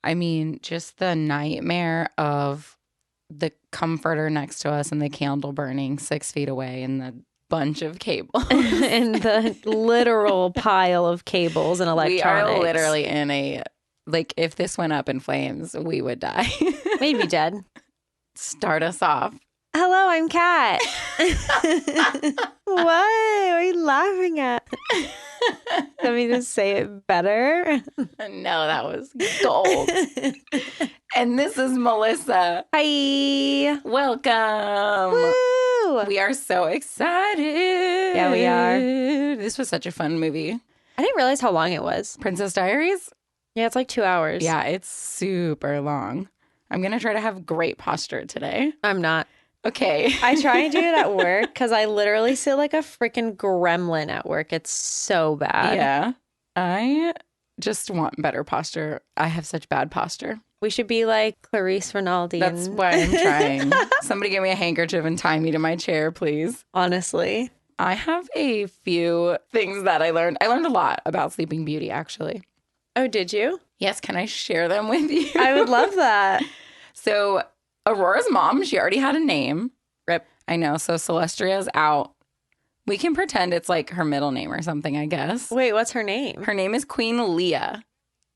I mean, just the nightmare of the comforter next to us and the candle burning 6 feet away and the bunch of cables. And the literal pile of cables and electronics. We are literally in a, like, if this went up in flames, we would die. We'd be dead. Start us off. Hello, I'm Kat. What are you laughing at? Let me just say it better. No, that was gold. And this is Melissa. Hi. Welcome. Woo. We are so excited. Yeah, we are. This was such a fun movie. I didn't realize how long it was. Princess Diaries? Yeah, it's like 2 hours. Yeah, it's super long. I'm going to try to have great posture today. I'm not. Okay. I try and do it at work because I literally sit like a freaking gremlin at work. It's so bad. Yeah. I just want better posture. I have such bad posture. We should be like Clarice Rinaldi. That's why I'm trying. Somebody give me a handkerchief and tie me to my chair, please. Honestly. I have a few things that I learned. I learned a lot about Sleeping Beauty, actually. Oh, did you? Yes, can I share them with you? I would love that. So Aurora's mom, she already had a name. Rip. I know. So Celestria's out. We can pretend it's like her middle name or something, I guess. Wait, what's her name? Her name is Queen Leah.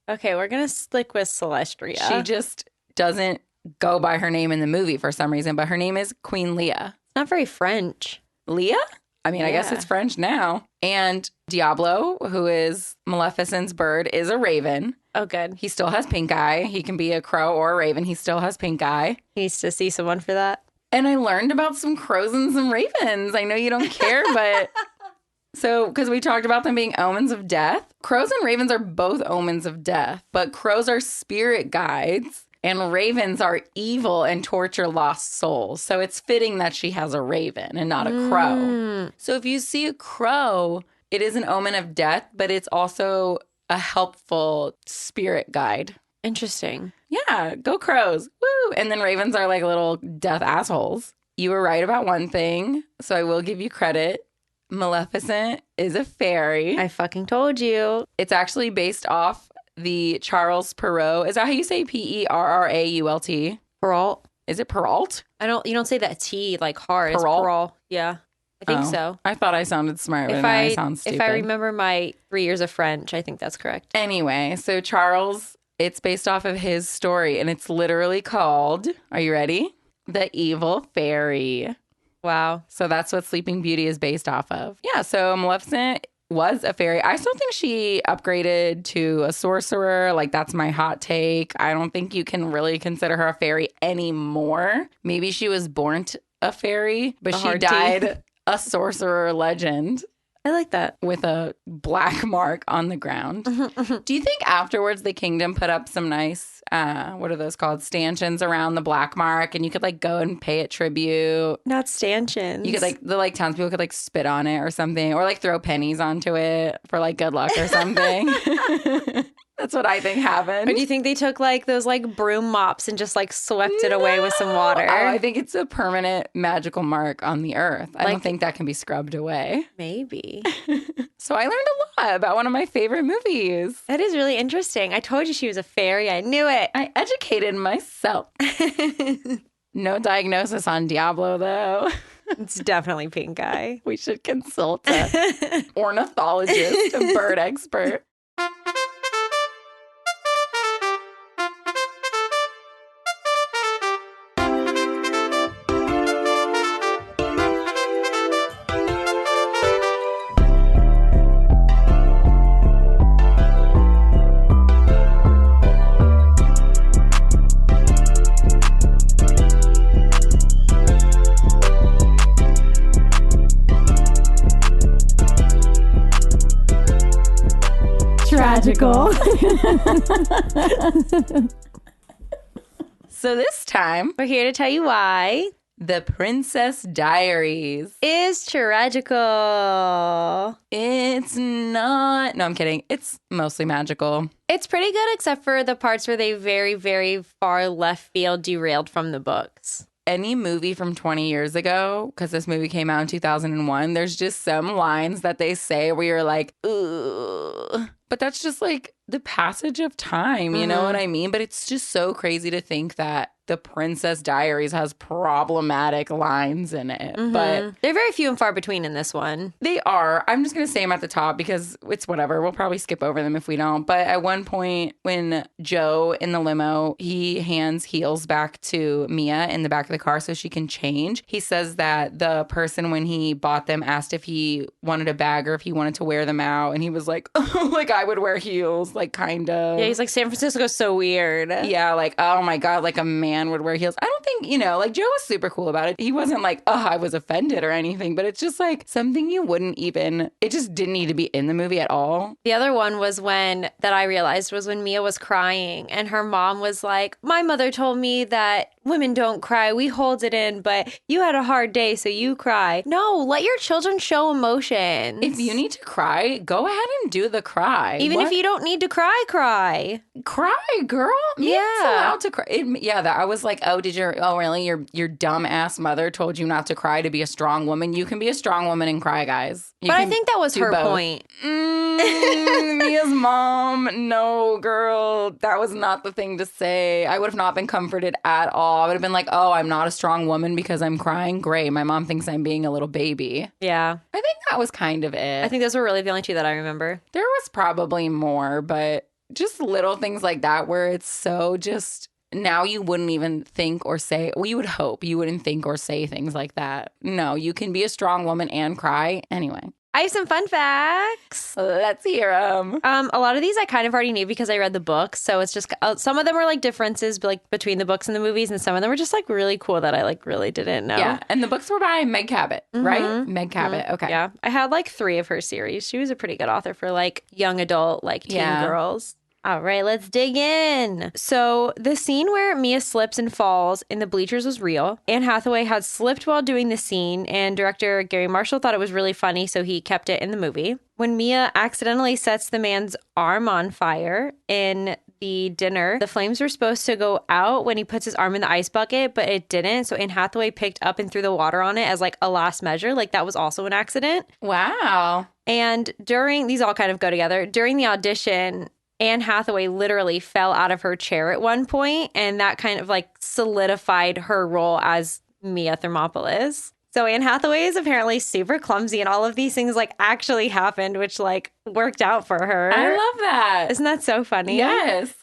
Okay, we're going to stick with Celestria. She just doesn't go by her name in the movie for some reason, but her name is Queen Leah. It's not very French. Leah? I mean, I guess Yeah. it's French now. And Diablo, who is Maleficent's bird, is a raven. Oh, good. He still has pink eye. He can be a crow or a raven. He still has pink eye. He needs to see someone for that. And I learned about some crows and some ravens. I know you don't care, but... So, because we talked about them being omens of death. Crows and ravens are both omens of death, but crows are spirit guides and ravens are evil and torture lost souls. So it's fitting that she has a raven and not a crow. So if you see a crow, it is an omen of death, but it's also a helpful spirit guide. Interesting. Yeah, go crows. Woo! And then ravens are like little death assholes. You were right about one thing, so I will give you credit. Maleficent is a fairy. I fucking told you. It's actually based off the Charles Perrault. Is that how you say Perrault? Perrault. Is it Perrault? You don't say that T like hard. It's Perrault? Perrault. Yeah. I think so. I thought I sounded smart, but If now I I sound stupid. if I remember my 3 years of French, I think that's correct. Anyway, so Charles, it's based off of his story, and it's literally called, are you ready? The Evil Fairy. Wow. So that's what Sleeping Beauty is based off of. Yeah, so Maleficent was a fairy. I still think she upgraded to a sorcerer. Like, that's my hot take. I don't think you can really consider her a fairy anymore. Maybe she was born a fairy, but she died a sorcerer legend. I like that. With a black mark on the ground. Do you think afterwards the kingdom put up some nice, what are those called? Stanchions around the black mark, and you could like go and pay it tribute? Not stanchions. You could like, the like townspeople could like spit on it or something, or like throw pennies onto it for like good luck or something. That's what I think happened. Or do you think they took like those like broom mops and just like swept it away with some water? Oh, I think it's a permanent magical mark on the earth. I don't think that can be scrubbed away. Maybe. So I learned a lot about one of my favorite movies. That is really interesting. I told you she was a fairy. I knew it. I educated myself. No diagnosis on Diablo, though. It's definitely pink eye. We should consult an ornithologist, a bird expert. Tragical. So this time, We're here to tell you why The Princess Diaries. is tragical. It's not. No, I'm kidding. It's mostly magical. It's pretty good except for the parts where they very, very far left field derailed from the books. Any movie from 20 years ago, because this movie came out in 2001, there's just some lines that they say where you're like, ooh. But that's just like the passage of time, you know what I mean? But it's just so crazy to think that the Princess Diaries has problematic lines in it. But they're very few and far between in this one. they are. I'm just going to say them at the top because it's whatever. We'll probably skip over them if we don't. But at one point when Joe in the limo, he hands heels back to Mia in the back of the car so she can change. He says that the person when he bought them asked if he wanted a bag or if he wanted to wear them out. And he was like, oh, like I would wear heels, like kind of. Yeah, he's like, San Francisco's so weird. Yeah, like, oh my God, like a man would wear heels. I don't think, like Joe was super cool about it. He wasn't like, oh, I was offended or anything, but it's just like something you wouldn't even, it just didn't need to be in the movie at all. The other one was that I realized was when Mia was crying and her mom was like, my mother told me that women don't cry. We hold it in, but you had a hard day, so you cry. No, let your children show emotions. If you need to cry, go ahead and do the cry. Even if you don't need to cry, cry. Cry, girl. Yeah. It's allowed to cry. I was like, really? Your dumb ass mother told you not to cry to be a strong woman? You can be a strong woman and cry, guys. But I think that was her point. Mia's mom, no, girl. That was not the thing to say. I would have not been comforted at all. I would have been like, oh, I'm not a strong woman because I'm crying. Great. My mom thinks I'm being a little baby. Yeah. I think that was kind of it. I think those were really the only two that I remember. There was probably more, but just little things like that where it's so just now you wouldn't even think or say, well, you would hope you wouldn't think or say things like that. No, you can be a strong woman and cry. Anyway. I have some fun facts. Let's hear them. A lot of these I kind of already knew because I read the books. So it's just, some of them were like differences like between the books and the movies. And some of them were just like really cool that I like really didn't know. Yeah. And the books were by Meg Cabot, right? Meg Cabot. Okay. Yeah. I had like 3 of her series. She was a pretty good author for like young adult, like teen girls. All right, let's dig in. So the scene where Mia slips and falls in the bleachers was real. Anne Hathaway had slipped while doing the scene, and director Gary Marshall thought it was really funny, so he kept it in the movie. When Mia accidentally sets the man's arm on fire in the dinner, the flames were supposed to go out when he puts his arm in the ice bucket, but it didn't. So Anne Hathaway picked up and threw the water on it as like a last measure. Like that was also an accident. Wow. And these all kind of go together. During the audition, Anne Hathaway literally fell out of her chair at one point, and that kind of like solidified her role as Mia Thermopolis. So Anne Hathaway is apparently super clumsy, and all of these things like actually happened, which like worked out for her. I love that. Isn't that so funny? Yes.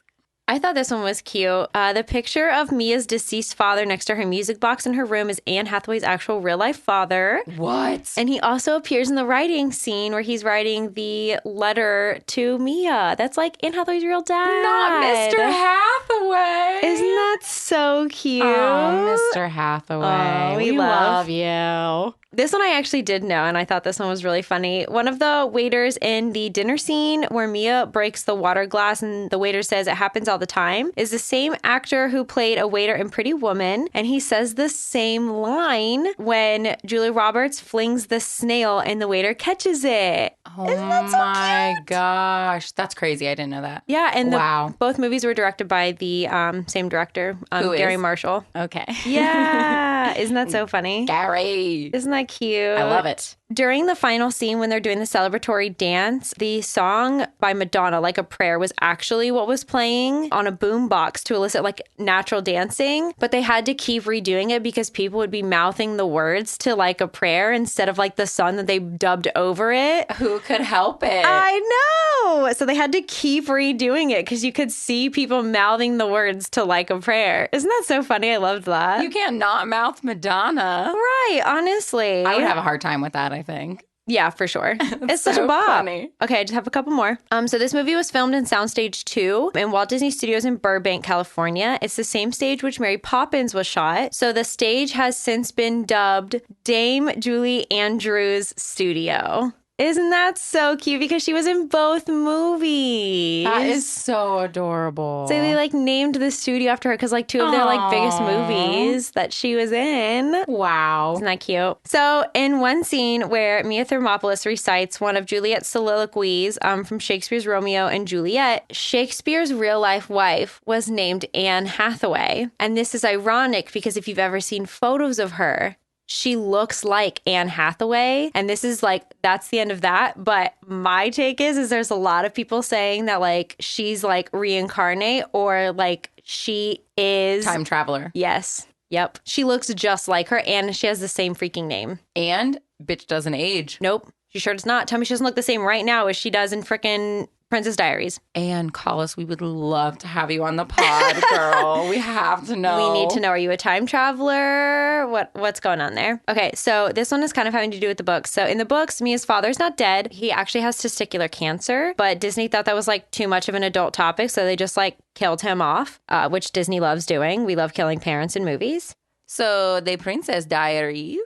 I thought this one was cute. The picture of Mia's deceased father next to her music box in her room is Anne Hathaway's actual real-life father. What? And he also appears in the writing scene where he's writing the letter to Mia. That's like Anne Hathaway's real dad. Not Mr. Hathaway. Isn't that so cute? Oh, Mr. Hathaway. Oh, we love you. This one I actually did know, and I thought this one was really funny. One of the waiters in the dinner scene where Mia breaks the water glass and the waiter says it happens all the time is the same actor who played a waiter in Pretty Woman, and he says the same line when Julia Roberts flings the snail and the waiter catches it. Oh, isn't that so my cute? gosh. That's crazy. I didn't know that. Yeah, and wow. Both movies were directed by the same director, Gary Marshall. Okay. Yeah. Isn't that so funny? Gary. Isn't that cute? I love it. During the final scene when they're doing the celebratory dance, the song by Madonna, Like a Prayer, was actually what was playing on a boombox to elicit like natural dancing. But they had to keep redoing it because people would be mouthing the words to Like a Prayer instead of like the song that they dubbed over it. Who could help it? I know. So they had to keep redoing it because you could see people mouthing the words to Like a Prayer. Isn't that so funny? I loved that. You can't not mouth Madonna. Right. Honestly. I would have a hard time with that, I think. Yeah, for sure. It's such so a bop. funny. Okay, I just have a couple more. So this movie was filmed in Soundstage 2 in Walt Disney Studios in Burbank, California. It's the same stage which Mary Poppins was shot. So the stage has since been dubbed Dame Julie Andrews Studio. Isn't that so cute? Because she was in both movies. That is so adorable. So they like named the studio after her because like 2 of their like biggest movies that she was in. Wow. Isn't that cute? So in one scene where Mia Thermopolis recites one of Juliet's soliloquies from Shakespeare's Romeo and Juliet, Shakespeare's real life wife was named Anne Hathaway. And this is ironic because if you've ever seen photos of her, she looks like Anne Hathaway. And this is like, that's the end of that. But my take is there's a lot of people saying that like she's like reincarnate or like she is time traveler. Yes. Yep. She looks just like her and she has the same freaking name. And bitch doesn't age. Nope. She sure does not. Tell me she doesn't look the same right now as she does in frickin' Princess Diaries. And Collis, we would love to have you on the pod, girl. We have to know. We need to know. Are you a time traveler? What's going on there? Okay, so this one is kind of having to do with the books. So in the books, Mia's father's not dead. He actually has testicular cancer, but Disney thought that was like too much of an adult topic, so they just like killed him off, which Disney loves doing. We love killing parents in movies. So the Princess Diaries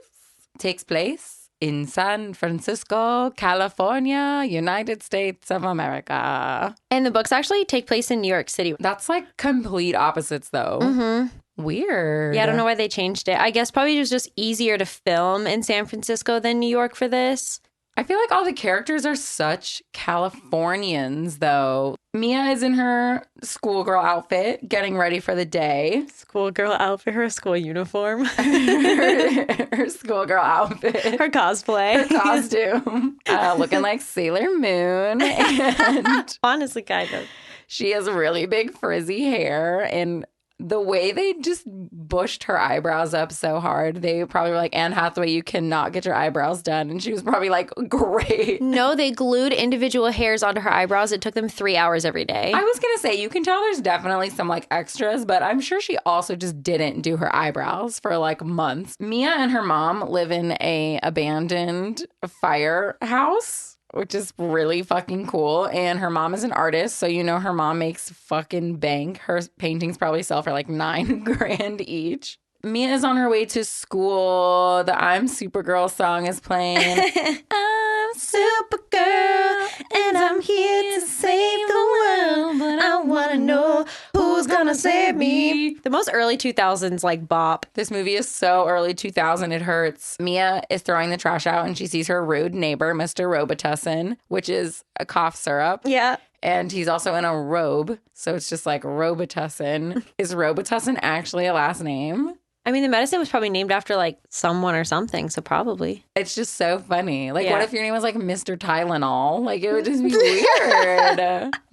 takes place in San Francisco, California, United States of America. And the books actually take place in New York City. That's like complete opposites, though. Mm-hmm. Weird. Yeah, I don't know why they changed it. I guess probably it was just easier to film in San Francisco than New York for this. I feel like all the characters are such Californians, though. Mia is in her schoolgirl outfit, getting ready for the day. Schoolgirl outfit, her school uniform. her schoolgirl outfit. Her cosplay. Her costume. Looking like Sailor Moon. And honestly, kind of. She has really big frizzy hair, and the way they just bushed her eyebrows up so hard, they probably were like, Anne Hathaway, you cannot get your eyebrows done. And she was probably like, great. No, they glued individual hairs onto her eyebrows. It took them 3 hours every day. I was going to say, you can tell there's definitely some like extras, but I'm sure she also just didn't do her eyebrows for like months. Mia and her mom live in a abandoned firehouse, which is really fucking cool. And her mom is an artist, so you know her mom makes fucking bank. Her paintings probably sell for like $9,000 each. Mia is on her way to school. The I'm Supergirl song is playing. I'm Supergirl, and I'm here to save the world, but I want to know who's gonna save me. The most early 2000s like bop. This movie is so early 2000, it hurts. Mia is throwing the trash out, and she sees her rude neighbor, Mr. Robitussin, which is a cough syrup. Yeah. And he's also in a robe, so it's just like Robitussin. Is Robitussin actually a last name? I mean, the medicine was probably named after like someone or something, so probably. It's just so funny. Like, what if your name was like Mr. Tylenol? Like, it would just be weird.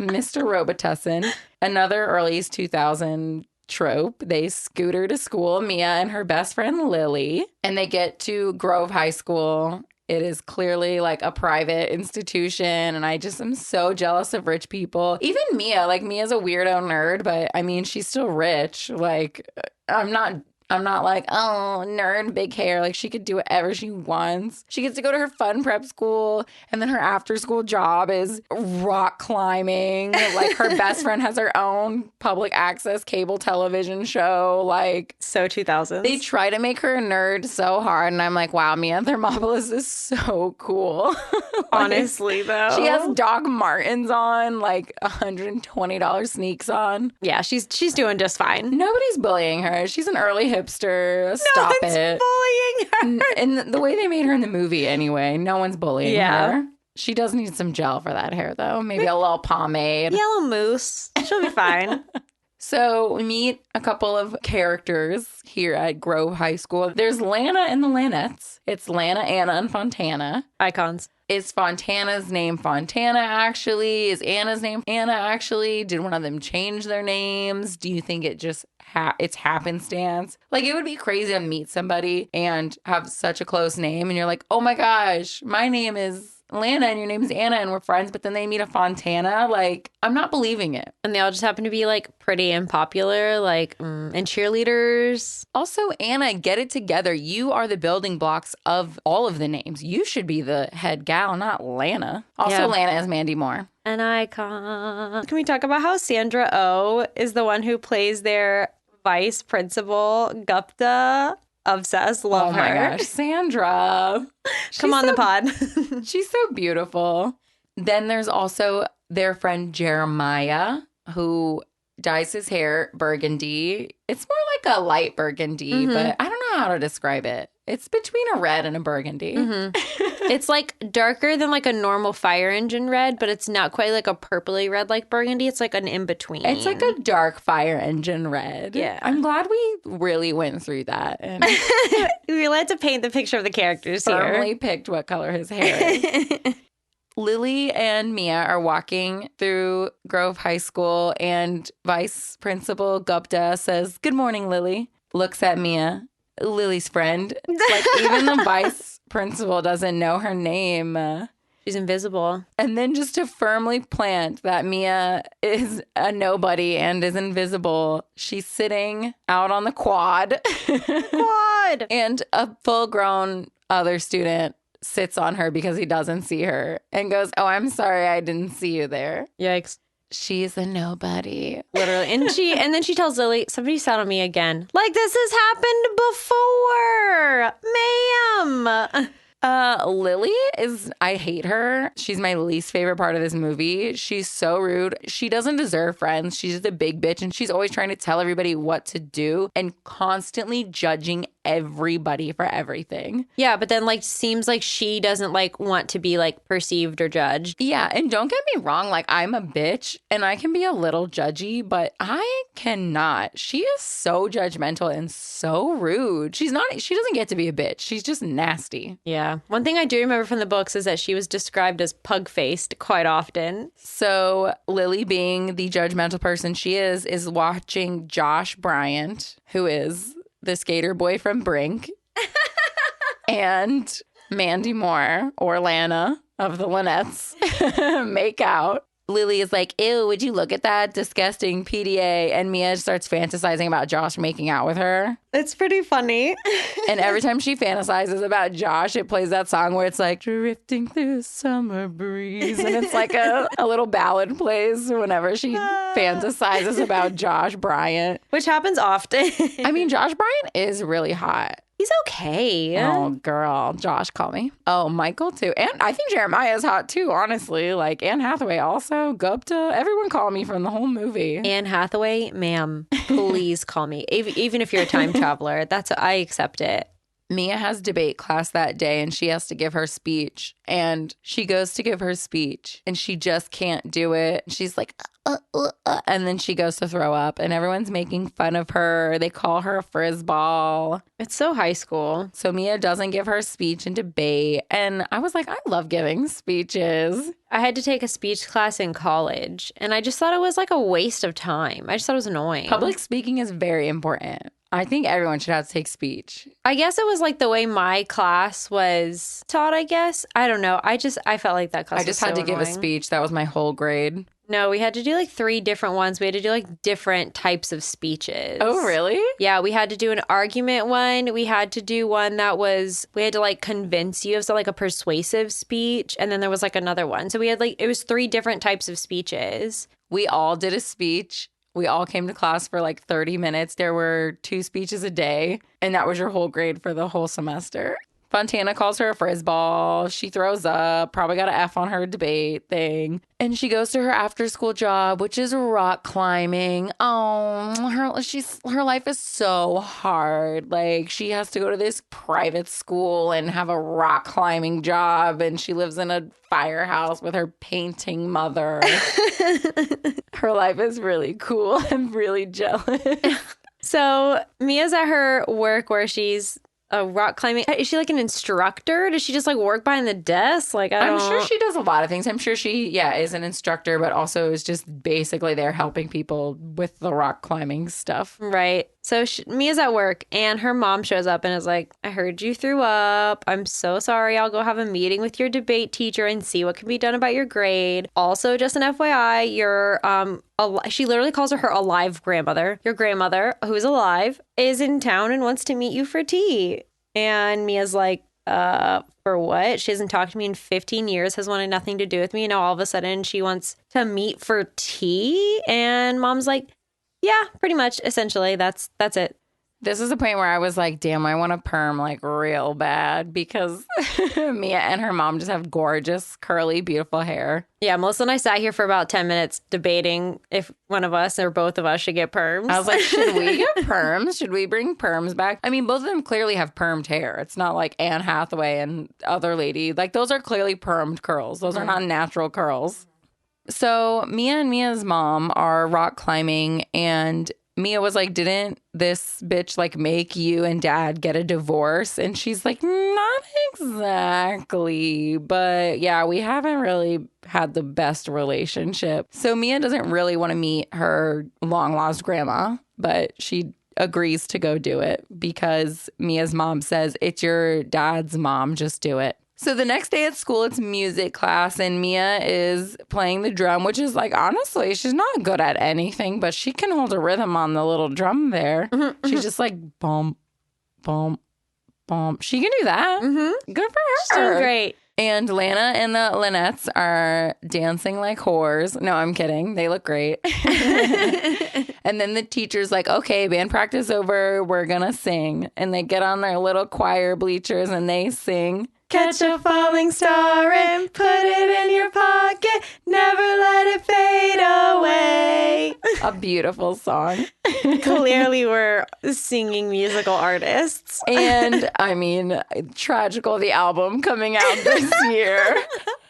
Mr. Robitussin. Another early 2000 trope. They scooter to school, Mia and her best friend Lily, and they get to Grove High School. It is clearly like a private institution, and I just am so jealous of rich people. Even Mia, like Mia's a weirdo nerd, but I mean, she's still rich. Like, I'm not like, oh, nerd, big hair. Like, she could do whatever she wants. She gets to go to her fun prep school, and then her after-school job is rock climbing. Like, her best friend has her own public access cable television show. Like, so 2000s. They try to make her a nerd so hard, and I'm like, wow, Mia Thermopolis is so cool. Like, honestly, though. She has Doc Martens on, like $120 sneaks on. Yeah, she's doing just fine. Nobody's bullying her. She's an early hipster. Stop it. No one's bullying her. And the way they made her in the movie anyway, no one's bullying her. She does need some gel for that hair, though. Maybe a little pomade. Yellow mousse. She'll be fine. So we meet a couple of characters here at Grove High School. There's Lana and the Lanettes. It's Lana, Anna, and Fontana. Icons. Is Fontana's name Fontana, actually? Is Anna's name Anna, actually? Did one of them change their names? Do you think it just it's happenstance? Like, it would be crazy to meet somebody and have such a close name, and you're like, oh my gosh, my name is Lana and your name is Anna and we're friends, but then they meet a Fontana. Like, I'm not believing it. And they all just happen to be like pretty and popular, like, and cheerleaders. Also, Anna, get it together. You are the building blocks of all of the names. You should be the head gal, not Lana. Also, Lana is Mandy Moore. An icon. Can we talk about how Sandra Oh is the one who plays their vice principal, Gupta? Obsessed. Love her. Oh my gosh, Sandra. Come on the pod. She's so beautiful. Then there's also their friend Jeremiah, who dyes his hair burgundy. It's more like a light burgundy, but I don't know how to describe it. It's between a red and a burgundy. It's like darker than like a normal fire engine red, but it's not quite like a purpley red like burgundy. It's like an in-between. It's like a dark fire engine red. Yeah. I'm glad we really went through that and We allowed to paint the picture of the characters firmly here. picked what color his hair is. Lily and Mia are walking through Grove High School, and Vice Principal Gupta says, "Good morning, Lily." Looks at Mia, Lily's friend. Like, even the vice principal doesn't know her name. She's invisible. And then just to firmly plant that Mia is a nobody and is invisible, she's sitting out on the quad. Quad! And a full-grown other student sits on her because he doesn't see her and goes, "Oh, I'm sorry, I didn't see you there." Yikes. She's a nobody. Literally. And then she tells Lily, "Somebody sat on me again." Like, this has happened before, ma'am. Lily I hate her. She's my least favorite part of this movie. She's so rude. She doesn't deserve friends. She's just a big bitch, and she's always trying to tell everybody what to do and constantly judging everybody for everything. Yeah, but then like seems like she doesn't like want to be like perceived or judged. Yeah, and don't get me wrong, like I'm a bitch and I can be a little judgy, but I cannot. She is so judgmental and so rude. She doesn't get to be a bitch. She's just nasty. Yeah. One thing I do remember from the books is that she was described as pug-faced quite often. So Lily, being the judgmental person she is watching Josh Bryant, who is the skater boy from Brink, and Mandy Moore, or Lana of the Lynnettes, make out. Lily is like, "Ew, would you look at that disgusting PDA?" And Mia starts fantasizing about Josh making out with her. It's pretty funny. And every time she fantasizes about Josh, it plays that song where it's like, "Drifting through the summer breeze." And it's like a little ballad plays whenever she fantasizes about Josh Bryant. Which happens often. I mean, Josh Bryant is really hot. He's okay. Oh, girl. Josh, call me. Oh, Michael, too. And I think Jeremiah is hot, too, honestly. Like, Anne Hathaway also. Gupta. Everyone call me from the whole movie. Anne Hathaway, ma'am, please call me. Even if you're a time traveler, I accept it. Mia has debate class that day and she has to give her speech. And she goes to give her speech and she just can't do it. She's like, and then she goes to throw up and everyone's making fun of her. They call her a frizzball. It's so high school. So Mia doesn't give her speech in debate. And I was like, I love giving speeches. I had to take a speech class in college and I just thought it was like a waste of time. I just thought it was annoying. Public speaking is very important. I think everyone should have to take speech. I guess it was like the way my class was taught, I guess. I don't know. I felt like that class was I just so had to give a annoying. speech. That was my whole grade. No, we had to do like 3 different ones. We had to do like different types of speeches. Oh, really? Yeah, we had to do an argument one. We had to do one that was, we had to like convince you. So like a persuasive speech. And then there was like another one. So we had like, it was 3 different types of speeches. We all did a speech. We all came to class for like 30 minutes. There were 2 speeches a day. And that was your whole grade for the whole semester. Fontana calls her a frizzball. She throws up, probably got an F on her debate thing. And she goes to her after school job, which is rock climbing. Oh, her life is so hard. Like, she has to go to this private school and have a rock climbing job. And she lives in a firehouse with her painting mother. Her life is really cool. I'm really jealous. So Mia's at her work where she's a rock climbing. Is she like an instructor? Does she just like work behind the desk? Like, I'm sure she does a lot of things. I'm sure she, is an instructor, but also is just basically there helping people with the rock climbing stuff. Right. So Mia's at work and her mom shows up and is like, "I heard you threw up. I'm so sorry. I'll go have a meeting with your debate teacher and see what can be done about your grade. Also, just an FYI, she literally calls her alive grandmother. Your grandmother, who is alive, is in town and wants to meet you for tea." And Mia's like, for what? She hasn't talked to me in 15 years, has wanted nothing to do with me. And now all of a sudden she wants to meet for tea. And mom's like, "Yeah, pretty much. Essentially, that's it." This is a point where I was like, damn, I want a perm like real bad because Mia and her mom just have gorgeous, curly, beautiful hair. Yeah, Melissa and I sat here for about 10 minutes debating if one of us or both of us should get perms. I was like, should we get perms? Should we bring perms back? I mean, both of them clearly have permed hair. It's not like Anne Hathaway and other lady. Like, those are clearly permed curls. Those are not natural curls. So Mia and Mia's mom are rock climbing, and Mia was like, didn't this bitch like make you and dad get a divorce? And she's like, not exactly. But yeah, we haven't really had the best relationship. So Mia doesn't really want to meet her long lost grandma, but she agrees to go do it because Mia's mom says, it's your dad's mom, just do it. So the next day at school, it's music class, and Mia is playing the drum, which is like, honestly, she's not good at anything, but she can hold a rhythm on the little drum there. She's just like, bump, bump, bump. She can do that. Good for her. She's doing great. And Lana and the Lynnettes are dancing like whores. No, I'm kidding. They look great. And then the teacher's like, okay, band practice over. We're going to sing. And they get on their little choir bleachers and they sing. Catch a falling star and put it in your pocket. Never let it fade away. A beautiful song. Clearly, we're singing musical artists. And I mean, Tragical, the album coming out this year.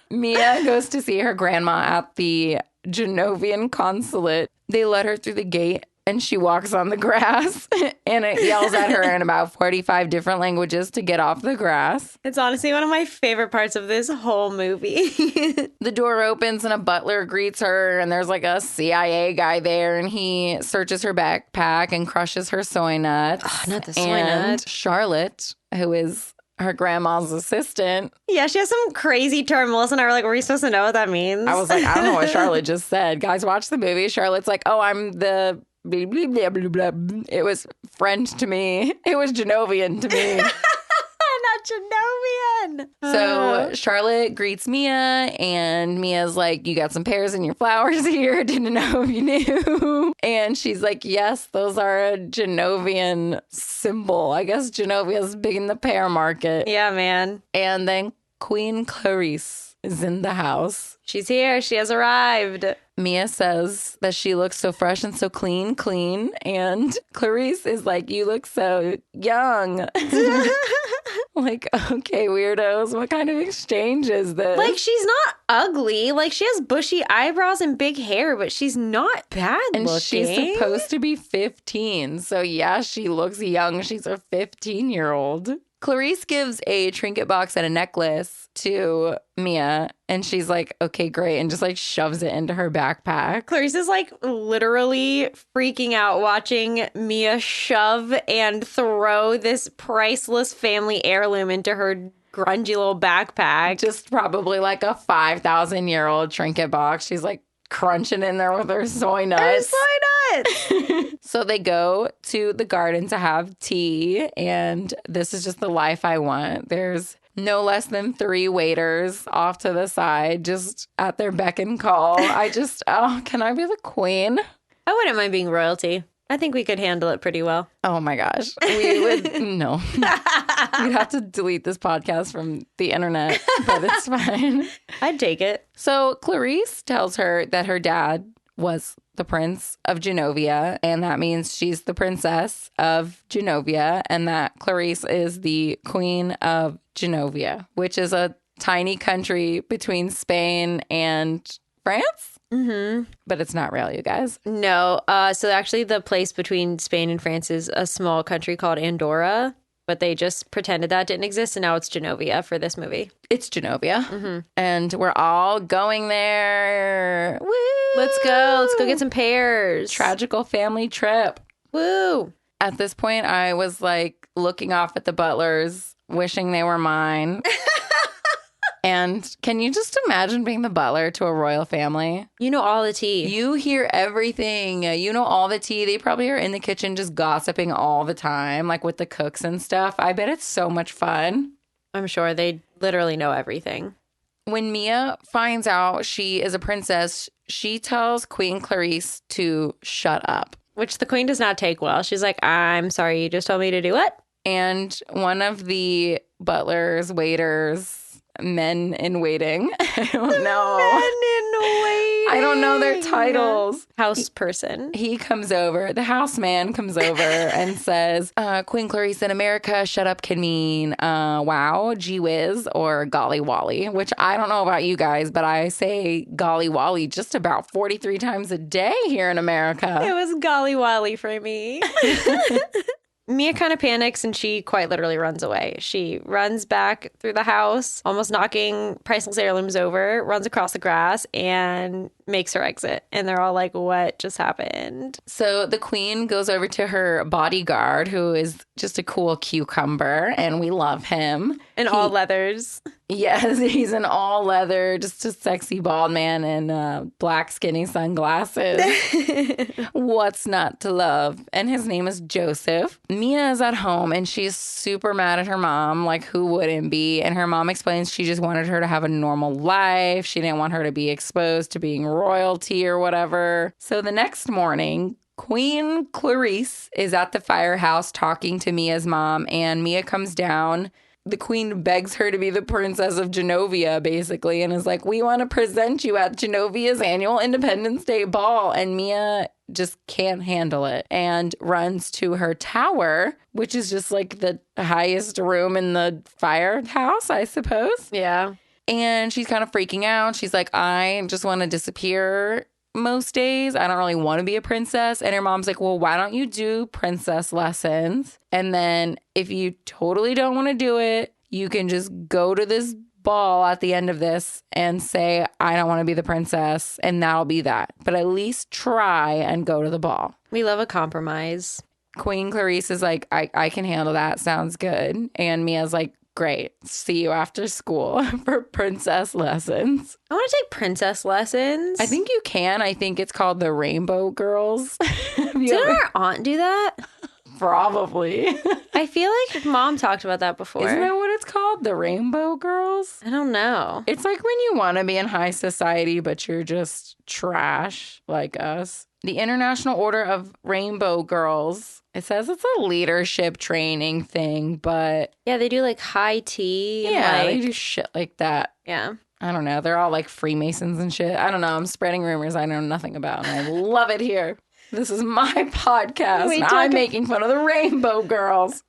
Mia goes to see her grandma at the Genovian consulate. They let her through the gate. And she walks on the grass and it yells at her in about 45 different languages to get off the grass. It's honestly one of my favorite parts of this whole movie. The door opens and a butler greets her, and there's like a CIA guy there, and he searches her backpack and crushes her soy nuts. Oh, not the soy and nuts. Charlotte, who is her grandma's assistant. Yeah, she has some crazy term. Melissa and I were like, were we supposed to know what that means? I was like, I don't know what Charlotte just said. Guys, watch the movie. Charlotte's like, oh, I'm the... Blah, blah, blah, blah, blah. It was French to me. It was Genovian to me. Not Genovian. So Charlotte greets Mia, and Mia's like, you got some pears in your flowers here. Didn't know if you knew. And she's like, yes, those are a Genovian symbol. I guess Genovia's big in the pear market. Yeah, man. And then Queen Clarice is in the house. She's here. She has arrived. Mia says that she looks so fresh and so clean. And Clarice is like, you look so young. Like, okay, weirdos, what kind of exchange is this? Like, she's not ugly. Like, she has bushy eyebrows and big hair, but she's not bad and looking. She's supposed to be 15. So, yeah, she looks young. She's a 15-year-old. Clarice gives a trinket box and a necklace to Mia, and she's like, okay, great, and just like shoves it into her backpack. Clarice is like literally freaking out watching Mia shove and throw this priceless family heirloom into her grungy little backpack. Just probably like a 5,000-year-old trinket box. She's like crunching in there with her soy nuts. Her soy nuts! So they go to the garden to have tea, and this is just the life I want. There's no less than 3 waiters off to the side, just at their beck and call. Can I be the queen? I wouldn't mind being royalty. I think we could handle it pretty well. Oh my gosh. We would, no. We'd have to delete this podcast from the internet, but it's fine. I'd take it. So Clarice tells her that her dad was the Prince of Genovia, and that means she's the Princess of Genovia, and that Clarice is the Queen of Genovia, which is a tiny country between Spain and France. Mm-hmm. But it's not real, you guys. No. So actually the place between Spain and France is a small country called Andorra, but they just pretended that didn't exist, and now it's Genovia for this movie. It's Genovia. Mm-hmm. And we're all going there. Woo! Let's go. Let's go get some pears. Tragical family trip. Woo! At this point, I was like looking off at the butlers, wishing they were mine. And can you just imagine being the butler to a royal family? You know all the tea. You hear everything. You know all the tea. They probably are in the kitchen just gossiping all the time, like with the cooks and stuff. I bet it's so much fun. I'm sure they literally know everything. When Mia finds out she is a princess, she tells Queen Clarice to shut up. Which the queen does not take well. She's like, I'm sorry, you just told me to do what? And one of the butlers, waiters, men in waiting. I don't know. Men in waiting. I don't know their titles. House person. He comes over, the house man comes over and says, Queen Clarice in America, shut up can mean wow, gee whiz, or golly wolly, which I don't know about you guys, but I say golly wolly just about 43 times a day here in America. It was golly wolly for me. Mia kind of panics and she quite literally runs away. She runs back through the house, almost knocking priceless heirlooms over, runs across the grass, and makes her exit. And they're all like, what just happened? So the queen goes over to her bodyguard, who is just a cool cucumber, and we love him. In all leathers. Yes, he's in all leather, just a sexy bald man in black skinny sunglasses. What's not to love? And his name is Joseph. Mia is at home and she's super mad at her mom, like who wouldn't be? And her mom explains she just wanted her to have a normal life. She didn't want her to be exposed to being royalty or whatever. So the next morning, Queen Clarice is at the firehouse talking to Mia's mom, and Mia comes down. The queen begs her to be the Princess of Genovia, basically, and is like, we want to present you at Genovia's annual Independence Day ball. And Mia just can't handle it and runs to her tower, which is just like the highest room in the firehouse, I suppose. Yeah. And she's kind of freaking out. She's like, I just want to disappear most days. I don't really want to be a princess. And her mom's like, well, why don't you do princess lessons? And then if you totally don't want to do it, you can just go to this ball at the end of this and say, I don't want to be the princess. And that'll be that. But at least try and go to the ball. We love a compromise. Queen Clarice is like, I can handle that. Sounds good. And Mia's like, great. See you after school for princess lessons. I want to take princess lessons. I think you can. I think it's called the Rainbow Girls. Didn't our aunt do that? Probably. I feel like mom talked about that before. Isn't that what it's called? The Rainbow Girls? I don't know. It's like when you want to be in high society, but you're just trash like us. The International Order of Rainbow Girls. It says it's a leadership training thing, but... Yeah, they do like high tea. Yeah, they do shit like that. Yeah. I don't know. They're all like Freemasons and shit. I don't know. I'm spreading rumors I know nothing about, and I love it here. This is my podcast, and I'm making fun of the Rainbow Girls.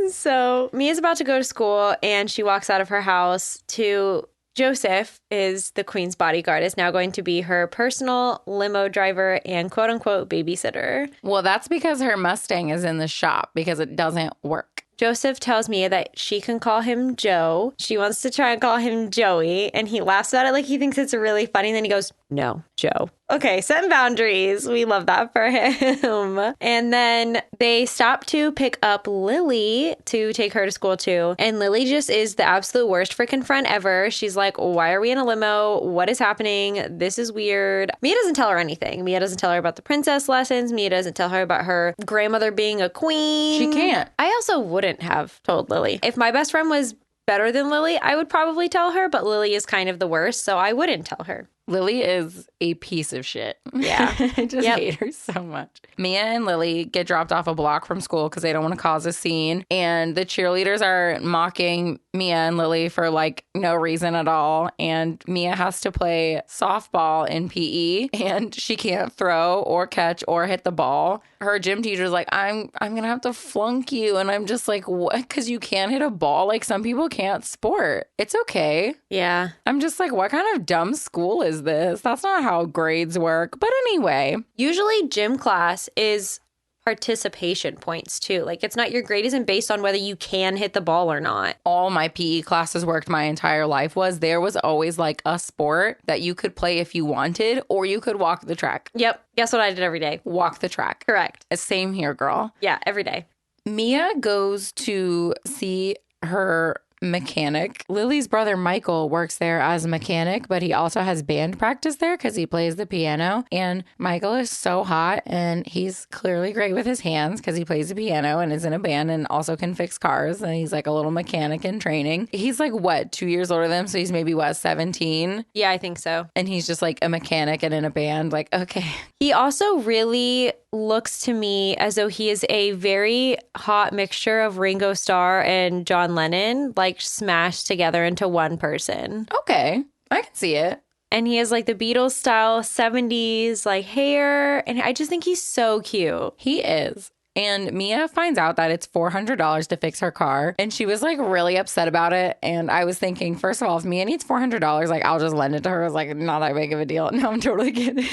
So Mia's about to go to school, and she walks out of her house to... Joseph is the queen's bodyguard, is now going to be her personal limo driver and quote-unquote babysitter. Well, that's because her Mustang is in the shop because it doesn't work. Joseph tells Mia that she can call him Joe. She wants to try and call him Joey, and he laughs at it like he thinks it's really funny. And then he goes, no, Joe. Okay, setting boundaries. We love that for him. And then they stop to pick up Lily to take her to school too. And Lily just is the absolute worst freaking friend ever. She's like, why are we in a limo? What is happening? This is weird. Mia doesn't tell her anything. Mia doesn't tell her about the princess lessons. Mia doesn't tell her about her grandmother being a queen. She can't. I also wouldn't have told Lily. If my best friend was better than Lily, I would probably tell her, but Lily is kind of the worst, so I wouldn't tell her. Lily is a piece of shit. Yeah. I just hate her so much. Mia and Lily get dropped off a block from school because they don't want to cause a scene. And the cheerleaders are mocking Mia and Lily for like no reason at all. And Mia has to play softball in PE and she can't throw or catch or hit the ball. Her gym teacher's like, I'm going to have to flunk you. And I'm just like, what? Because you can't hit a ball? Like some people can't sport. It's okay. Yeah. I'm just like, what kind of dumb school is this? That's not how grades work. But anyway. Usually gym class is participation points too. Like it's not, your grade isn't based on whether you can hit the ball or not. All my PE classes worked my entire life there was always like a sport that you could play if you wanted, or you could walk the track. Yep. Guess what I did every day? Walk the track. Correct. Same here, girl. Yeah, every day. Mia goes to see her mechanic. Lily's brother Michael works there as a mechanic, but he also has band practice there because he plays the piano. And Michael is so hot, and he's clearly great with his hands because he plays the piano and is in a band and also can fix cars. And he's like a little mechanic in training. He's like, what, 2 years older than him? So he's maybe, what, 17? Yeah, I think so. And he's just like a mechanic and in a band. Like, okay. He also really looks to me as though he is a very hot mixture of Ringo Starr and John Lennon, like smashed together into one person. Okay, I can see it. And he has like the Beatles style 70s like hair. And I just think he's so cute. He is. And Mia finds out that it's $400 to fix her car. And she was like really upset about it. And I was thinking, first of all, if Mia needs $400, like I'll just lend it to her. It's like not that big of a deal. No, I'm totally kidding.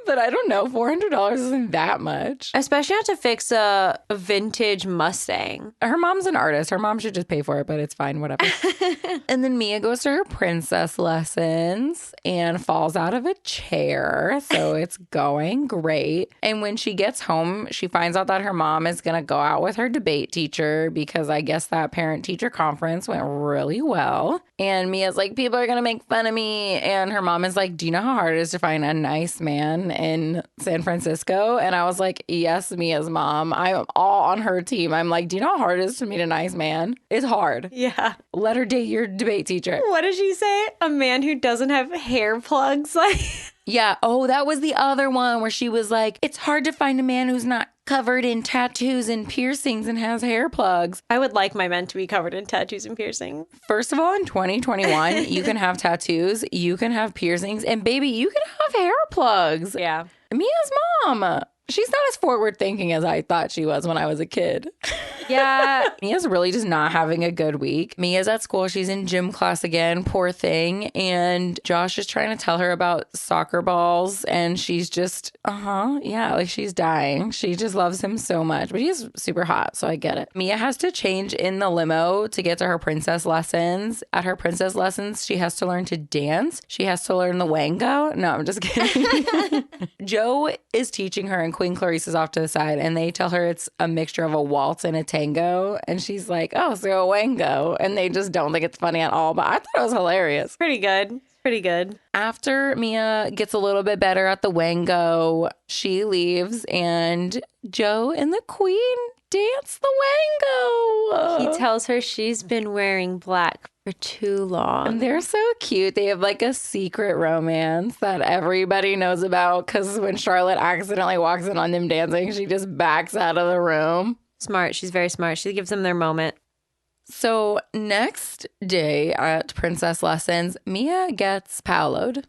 But I don't know. $400 isn't that much. Especially not to fix a vintage Mustang. Her mom's an artist. Her mom should just pay for it, but it's fine, whatever. And then Mia goes to her princess lessons and falls out of a chair. So it's going great. And when she gets home, she finds out that her mom is going to go out with her debate teacher because I guess that parent-teacher conference went really well. And Mia's like, people are going to make fun of me. And her mom is like, do you know how hard it is to find a nice man in San Francisco? And I was like, yes, Mia's mom. I'm all on her team. I'm like, do you know how hard it is to meet a nice man? It's hard. Yeah. Let her date your debate teacher. What did she say? A man who doesn't have hair plugs? Like, yeah. Oh, that was the other one where she was like, it's hard to find a man who's not covered in tattoos and piercings and has hair plugs. I would like my men to be covered in tattoos and piercings. First of all, in 2021, you can have tattoos, you can have piercings, and baby, you can have hair plugs. Yeah. Mia's mom. She's not as forward thinking as I thought she was when I was a kid. Yeah. Mia's really just not having a good week. Mia's at school. She's in gym class again. Poor thing. And Josh is trying to tell her about soccer balls. And she's just, yeah, like she's dying. She just loves him so much. But he's super hot, so I get it. Mia has to change in the limo to get to her princess lessons. At her princess lessons, she has to learn to dance. She has to learn the wango. No, I'm just kidding. Joe is teaching her and Queen Clarice is off to the side, and they tell her it's a mixture of a waltz and a tango, and she's like, oh, so a wango, and they just don't think it's funny at all, but I thought it was hilarious. Pretty good. Pretty good. After Mia gets a little bit better at the wango, she leaves, and Joe and the Queen dance the wango. He tells her she's been wearing black for too long. And they're so cute. They have like a secret romance that everybody knows about because when Charlotte accidentally walks in on them dancing, she just backs out of the room. Smart. She's very smart. She gives them their moment. So next day at princess lessons, Mia gets Paolo'd.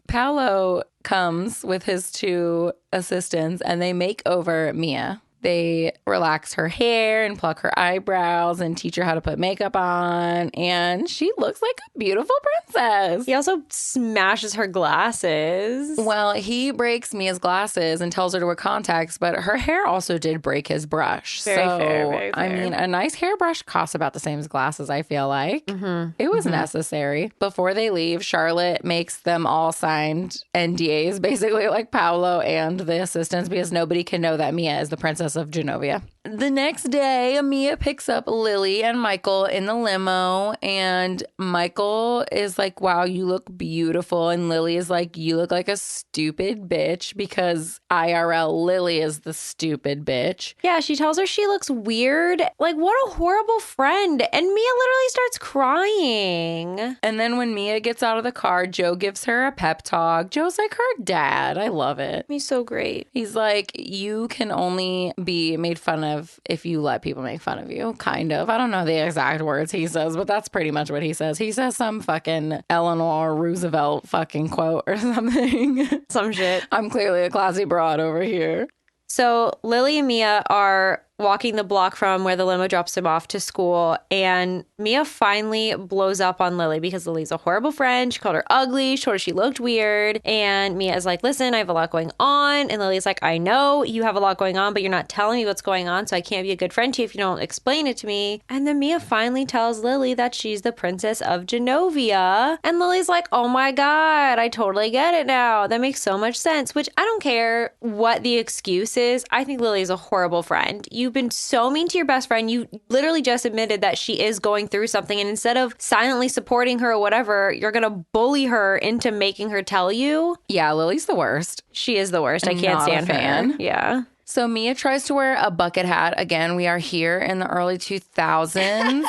Paolo comes with his two assistants and they make over Mia. They relax her hair and pluck her eyebrows and teach her how to put makeup on. And she looks like a beautiful princess. He also smashes her glasses. Well, he breaks Mia's glasses and tells her to wear contacts, but her hair also did break his brush. Very fair. I mean, a nice hairbrush costs about the same as glasses, I feel like. Mm-hmm. It was necessary. Before they leave, Charlotte makes them all sign NDAs, basically like Paolo and the assistants, because nobody can know that Mia is the princess of Genovia. The next day, Mia picks up Lily and Michael in the limo, and Michael is like, wow, you look beautiful. And Lily is like, you look like a stupid bitch, because IRL Lily is the stupid bitch. Yeah, she tells her she looks weird. Like, what a horrible friend. And Mia literally starts crying. And then when Mia gets out of the car, Joe gives her a pep talk. Joe's like her dad. I love it. He's so great. He's like, you can only be made fun of if you let people make fun of you, kind of. I don't know the exact words he says, but that's pretty much what he says. He says some fucking Eleanor Roosevelt fucking quote or something. Some shit. I'm clearly a classy broad over here. So Lily and Mia are walking the block from where the limo drops them off to school, and Mia finally blows up on Lily because Lily's a horrible friend. She called her ugly. She told her she looked weird. And Mia is like, listen, I have a lot going on. And Lily's like, I know you have a lot going on, but you're not telling me what's going on, so I can't be a good friend to you if you don't explain it to me. And then Mia finally tells Lily that she's the princess of Genovia. And Lily's like, oh my God, I totally get it now. That makes so much sense, which I don't care what the excuse is. I think Lily's a horrible friend. You've been so mean to your best friend. You literally just admitted that she is going through something, and instead of silently supporting her or whatever, you're gonna bully her into making her tell you. Yeah, Lily's the worst. She is the worst. I can't stand her. Yeah. So Mia tries to wear a bucket hat. Again, we are here in the early 2000s.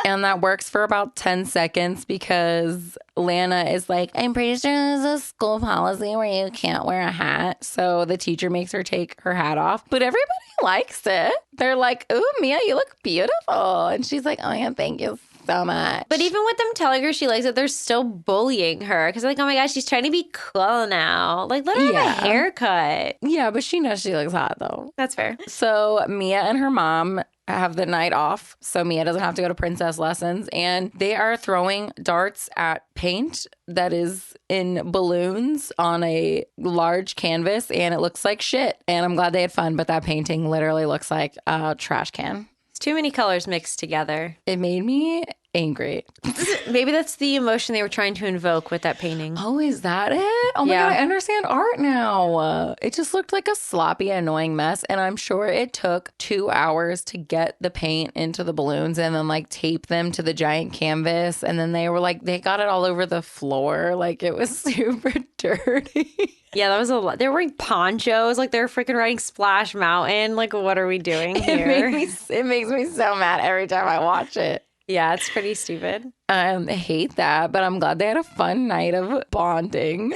And that works for about 10 seconds because Lana is like, I'm pretty sure there's a school policy where you can't wear a hat. So the teacher makes her take her hat off. But everybody likes it. They're like, ooh, Mia, you look beautiful. And she's like, oh, yeah, thank you so much. But even with them telling her she likes it, they're still bullying her. Because like, oh my gosh, she's trying to be cool now. Like, let her have a haircut. Yeah, but she knows she looks hot, though. That's fair. So Mia and her mom have the night off, so Mia doesn't have to go to princess lessons, and they are throwing darts at paint that is in balloons on a large canvas, and it looks like shit. And I'm glad they had fun, but that painting literally looks like a trash can. It's too many colors mixed together. It made me angry. Maybe that's the emotion they were trying to invoke with that painting. Oh, is that it? Oh my God, I understand art now. It just looked like a sloppy, annoying mess. And I'm sure it took 2 hours to get the paint into the balloons and then like tape them to the giant canvas. And then they were like, they got it all over the floor. Like it was super dirty. Yeah, that was a lot. They were wearing ponchos. Like they were freaking riding Splash Mountain. Like, what are we doing here? It makes me so mad every time I watch it. Yeah, it's pretty stupid. I hate that, but I'm glad they had a fun night of bonding.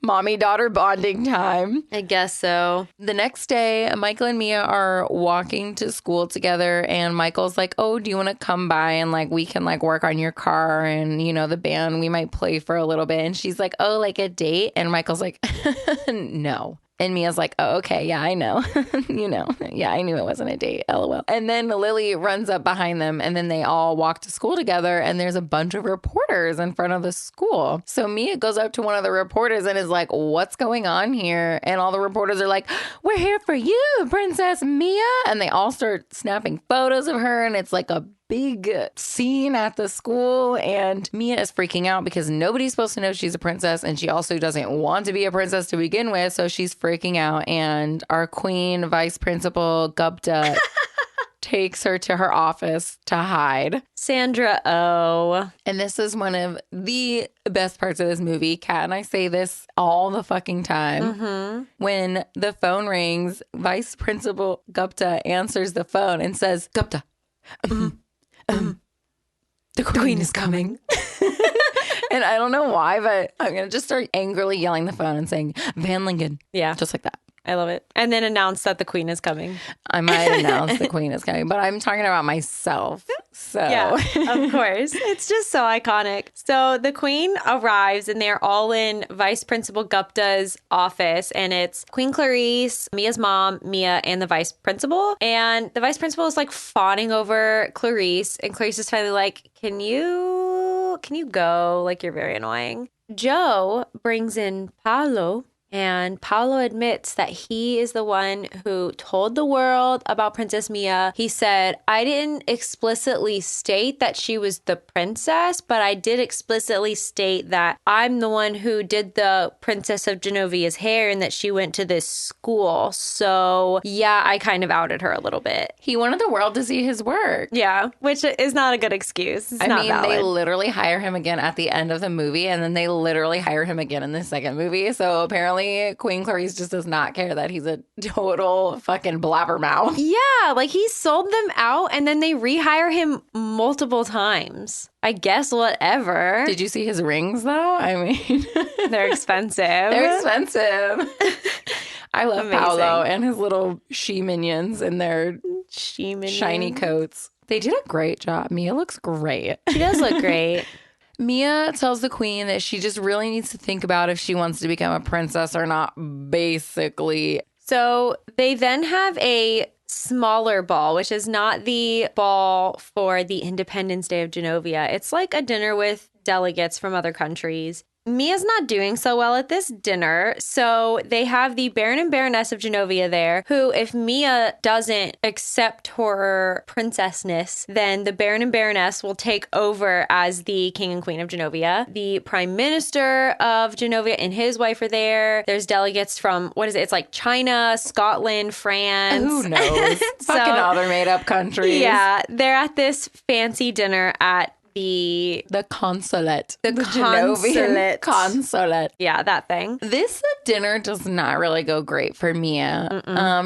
Mommy-daughter bonding time. I guess so. The next day, Michael and Mia are walking to school together, and Michael's like, oh, do you want to come by and, like, we can, like, work on your car and, you know, the band, we might play for a little bit. And she's like, oh, like a date? And Michael's like, no. And Mia's like, oh, okay, yeah, I know. You know, yeah, I knew it wasn't a date, LOL. And then Lily runs up behind them, and then they all walk to school together, and there's a bunch of reporters in front of the school. So Mia goes up to one of the reporters and is like, what's going on here? And all the reporters are like, we're here for you, Princess Mia. And they all start snapping photos of her, and it's like a big scene at the school, and Mia is freaking out because nobody's supposed to know she's a princess, and she also doesn't want to be a princess to begin with, so she's freaking out. And our queen vice principal Gupta takes her to her office to hide. Sandra Oh. And this is one of the best parts of this movie. Kat and I say this all the fucking time. Mm-hmm. When the phone rings, Vice Principal Gupta answers the phone and says, Gupta, the queen is coming. And I don't know why, but I'm going to just start angrily yelling the phone and saying, Van Lincoln. Yeah. Just like that. I love it. And then announce that the queen is coming. I might announce the queen is coming, but I'm talking about myself. So yeah, of course. It's just so iconic. So the queen arrives and they're all in Vice Principal Gupta's office, and it's Queen Clarice, Mia's mom, Mia, and the vice principal. And the vice principal is like fawning over Clarice, and Clarice is finally like, can you go? Like, you're very annoying. Joe brings in Paolo. And Paolo admits that he is the one who told the world about Princess Mia. He said, I didn't explicitly state that she was the princess, but I did explicitly state that I'm the one who did the Princess of Genovia's hair and that she went to this school. So yeah, I kind of outed her a little bit. He wanted the world to see his work. Yeah, which is not a good excuse. It's I not mean, valid. They literally hire him again at the end of the movie, and then they literally hire him again in the second movie. So apparently Queen Clarice just does not care that he's a total fucking blabbermouth. Yeah, like he sold them out and then they rehire him multiple times. I guess whatever. Did you see his rings though? I mean, they're expensive. They're expensive. I love Amazing. Paolo and his little she minions in their shiny coats. They did a great job. Mia looks great. She does look great. Mia tells the queen that she just really needs to think about if she wants to become a princess or not, basically. So they then have a smaller ball, which is not the ball for the Independence Day of Genovia. It's like a dinner with delegates from other countries. Mia's not doing so well at this dinner, so they have the Baron and Baroness of Genovia there, who, if Mia doesn't accept her princessness, then the Baron and Baroness will take over as the King and Queen of Genovia. The Prime Minister of Genovia and his wife are there. There's delegates from, what is it? It's like China, Scotland, France. Who knows? Fucking other made-up countries. Yeah, they're at this fancy dinner at The consulate. The Genovian consulate. consulate. Yeah, that thing. This dinner does not really go great for Mia.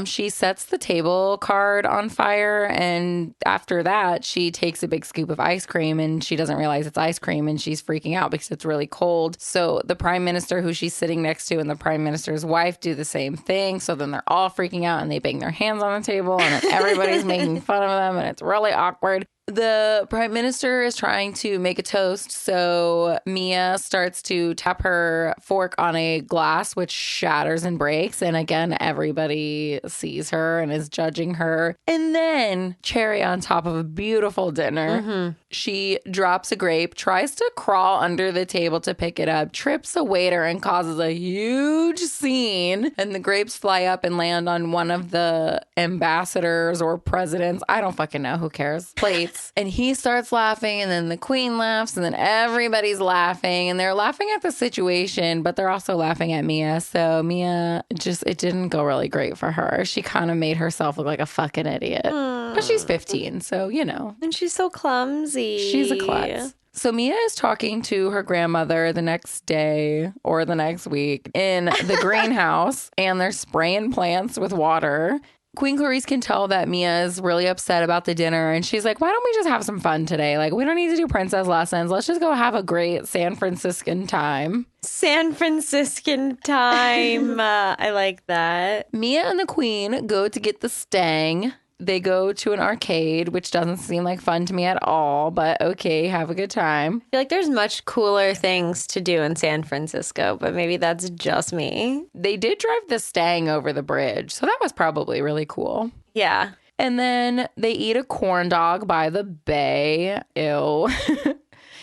She sets the table card on fire, and after that, she takes a big scoop of ice cream, and she doesn't realize it's ice cream, and she's freaking out because it's really cold. So the prime minister who she's sitting next to and the prime minister's wife do the same thing. So then they're all freaking out, and they bang their hands on the table, and then everybody's making fun of them, and it's really awkward. The prime minister is trying to make a toast, so Mia starts to tap her fork on a glass, which shatters and breaks. And again, everybody sees her and is judging her. And then, cherry on top of a beautiful dinner, she drops a grape, tries to crawl under the table to pick it up, trips a waiter and causes a huge scene. And the grapes fly up and land on one of the ambassadors or presidents. I don't fucking know. Who cares? Plates. And he starts laughing, and then the queen laughs, and then everybody's laughing, and they're laughing at the situation, but they're also laughing at Mia. So Mia it didn't go really great for her. She kind of made herself look like a fucking idiot. But she's 15, so you know. And she's so clumsy. She's a klutz. So Mia is talking to her grandmother the next day or the next week in the greenhouse, and they're spraying plants with water. Queen Clarice can tell that Mia is really upset about the dinner, and she's like, why don't we just have some fun today? Like, we don't need to do princess lessons. Let's just go have a great San Franciscan time. San Franciscan time. I like that. Mia and the queen go to get the Stang. They go to an arcade, which doesn't seem like fun to me at all, but okay, have a good time. I feel like there's much cooler things to do in San Francisco, but maybe that's just me. They did drive the Stang over the bridge, so that was probably really cool. Yeah. And then they eat a corn dog by the bay. Ew.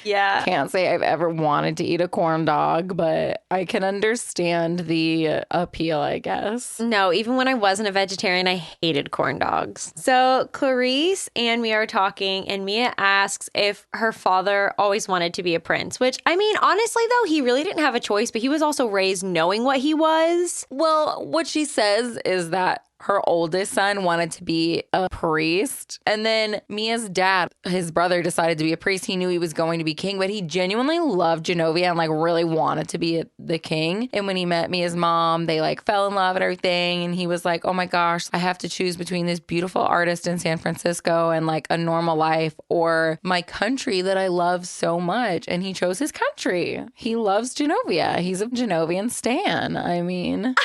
Yeah. Can't say I've ever wanted to eat a corn dog, but I can understand the appeal, I guess. No, even when I wasn't a vegetarian, I hated corn dogs. So Clarice and Mia are talking, and Mia asks if her father always wanted to be a prince, which, I mean, honestly, though, he really didn't have a choice, but he was also raised knowing what he was. Well, what she says is that her oldest son wanted to be a priest. And then Mia's dad, his brother, decided to be a priest. He knew he was going to be king, but he genuinely loved Genovia and like really wanted to be the king. And when he met Mia's mom, they like fell in love and everything. And he was like, oh my gosh, I have to choose between this beautiful artist in San Francisco and like a normal life or my country that I love so much. And he chose his country. He loves Genovia. He's a Genovian stan. I mean...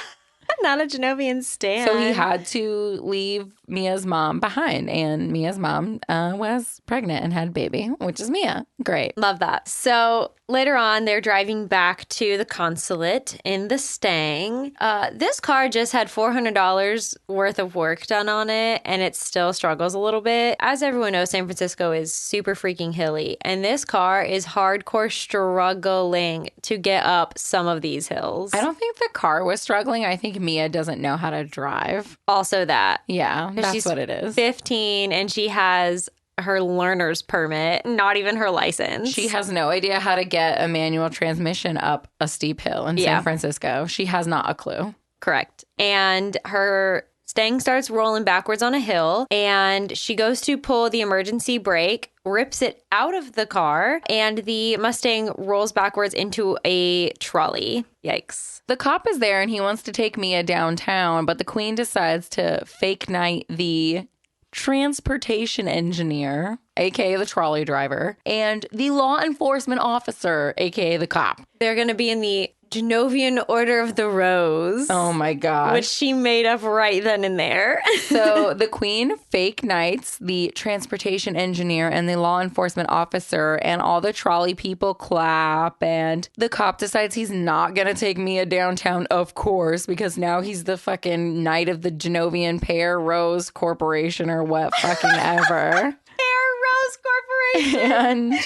Not a Genovian stan. So he had to leave Mia's mom behind, and Mia's mom was pregnant and had a baby, which is Mia. Great. Love that. So later on, they're driving back to the consulate in the Stang. This car just had $400 worth of work done on it, and it still struggles a little bit. As everyone knows, San Francisco is super freaking hilly, and this car is hardcore struggling to get up some of these hills. I don't think the car was struggling. I think Mia doesn't know how to drive. Also that. Yeah, that's what it is. 15, and she has her learner's permit, not even her license. She has no idea how to get a manual transmission up a steep hill in San Francisco. She has not a clue. Correct. And her Stang starts rolling backwards on a hill, and she goes to pull the emergency brake, rips it out of the car, and the Mustang rolls backwards into a trolley. Yikes. The cop is there, and he wants to take Mia downtown, but the queen decides to fake night the transportation engineer, aka the trolley driver, and the law enforcement officer, aka the cop. They're going to be in the Genovian Order of the Rose. Oh my gosh. Which she made up right then and there. So the queen fake knights the transportation engineer and the law enforcement officer, and all the trolley people clap, and the cop decides he's not going to take Mia downtown, of course, because now he's the fucking knight of the Genovian Pear Rose Corporation or what fucking ever. Pear Rose Corporation.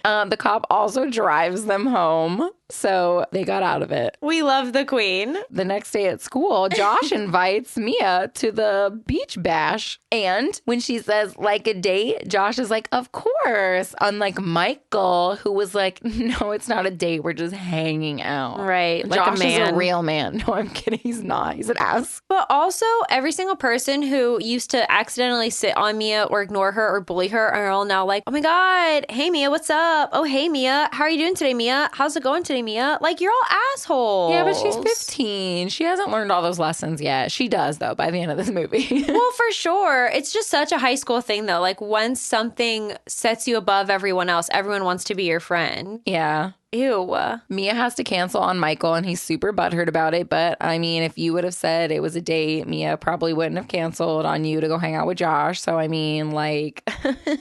And the cop also drives them home. So they got out of it. We love the queen. The next day at school, Josh invites Mia to the beach bash. And when she says, like a date, Josh is like, of course. Unlike Michael, who was like, no, it's not a date. We're just hanging out. Right. Like Josh a man. is a real man. No, I'm kidding. He's not. He's an ass. But also, every single person who used to accidentally sit on Mia or ignore her or bully her are all now like, oh my God, hey Mia, what's up? Oh, hey Mia, how are you doing today, Mia? How's it going today, Mia? Like, you're all assholes. Yeah, but she's 15. She hasn't learned all those lessons yet. She does, though, by the end of this movie. Well, for sure. It's just such a high school thing, though. Like, once something sets you above everyone else, everyone wants to be your friend. Yeah. Ew. Mia has to cancel on Michael, and he's super butthurt about it. But, I mean, if you would have said it was a date, Mia probably wouldn't have canceled on you to go hang out with Josh. So, I mean, like...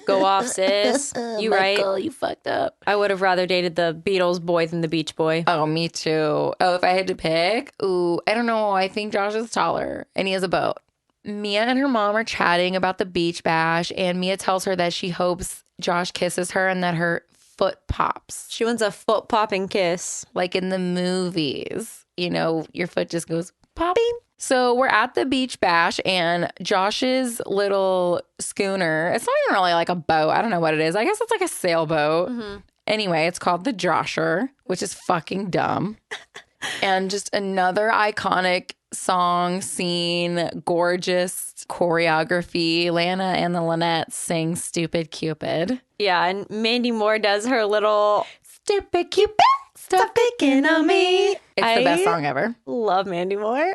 Go off, sis. You Michael, right? You fucked up. I would have rather dated the Beatles boy than the Beach Boy. Oh, me too. Oh, if I had to pick? Ooh, I don't know. I think Josh is taller, and he has a boat. Mia and her mom are chatting about the beach bash, and Mia tells her that she hopes Josh kisses her and that her foot pops. She wants a foot popping kiss. Like in the movies. You know, your foot just goes pop. Beep. So we're at the beach bash, and Josh's little schooner, it's not even really like a boat. I don't know what it is. I guess it's like a sailboat. Mm-hmm. Anyway, it's called the Josher, which is fucking dumb. And just another iconic song, scene, gorgeous choreography. Lana and the Lynette sing Stupid Cupid. Yeah, and Mandy Moore does her little Stupid Cupid, stop picking on me. It's the best song ever. Love Mandy Moore.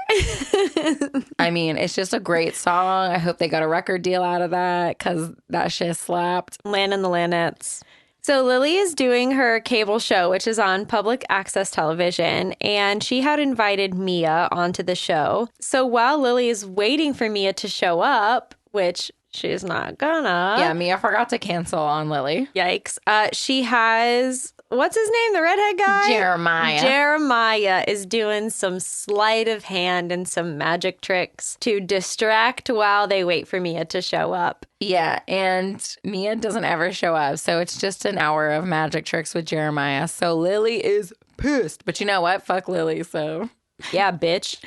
I mean, it's just a great song. I hope they got a record deal out of that because that shit slapped. Lan and the Lanettes. So Lily is doing her cable show, which is on public access television, and she had invited Mia onto the show. So while Lily is waiting for Mia to show up, which she's not gonna. Yeah, Mia forgot to cancel on Lily. Yikes. She has... What's his name? The redhead guy? Jeremiah. Jeremiah is doing some sleight of hand and some magic tricks to distract while they wait for Mia to show up. Yeah, and Mia doesn't ever show up, so it's just an hour of magic tricks with Jeremiah. So Lily is pissed. But you know what? Fuck Lily, so... Yeah, bitch.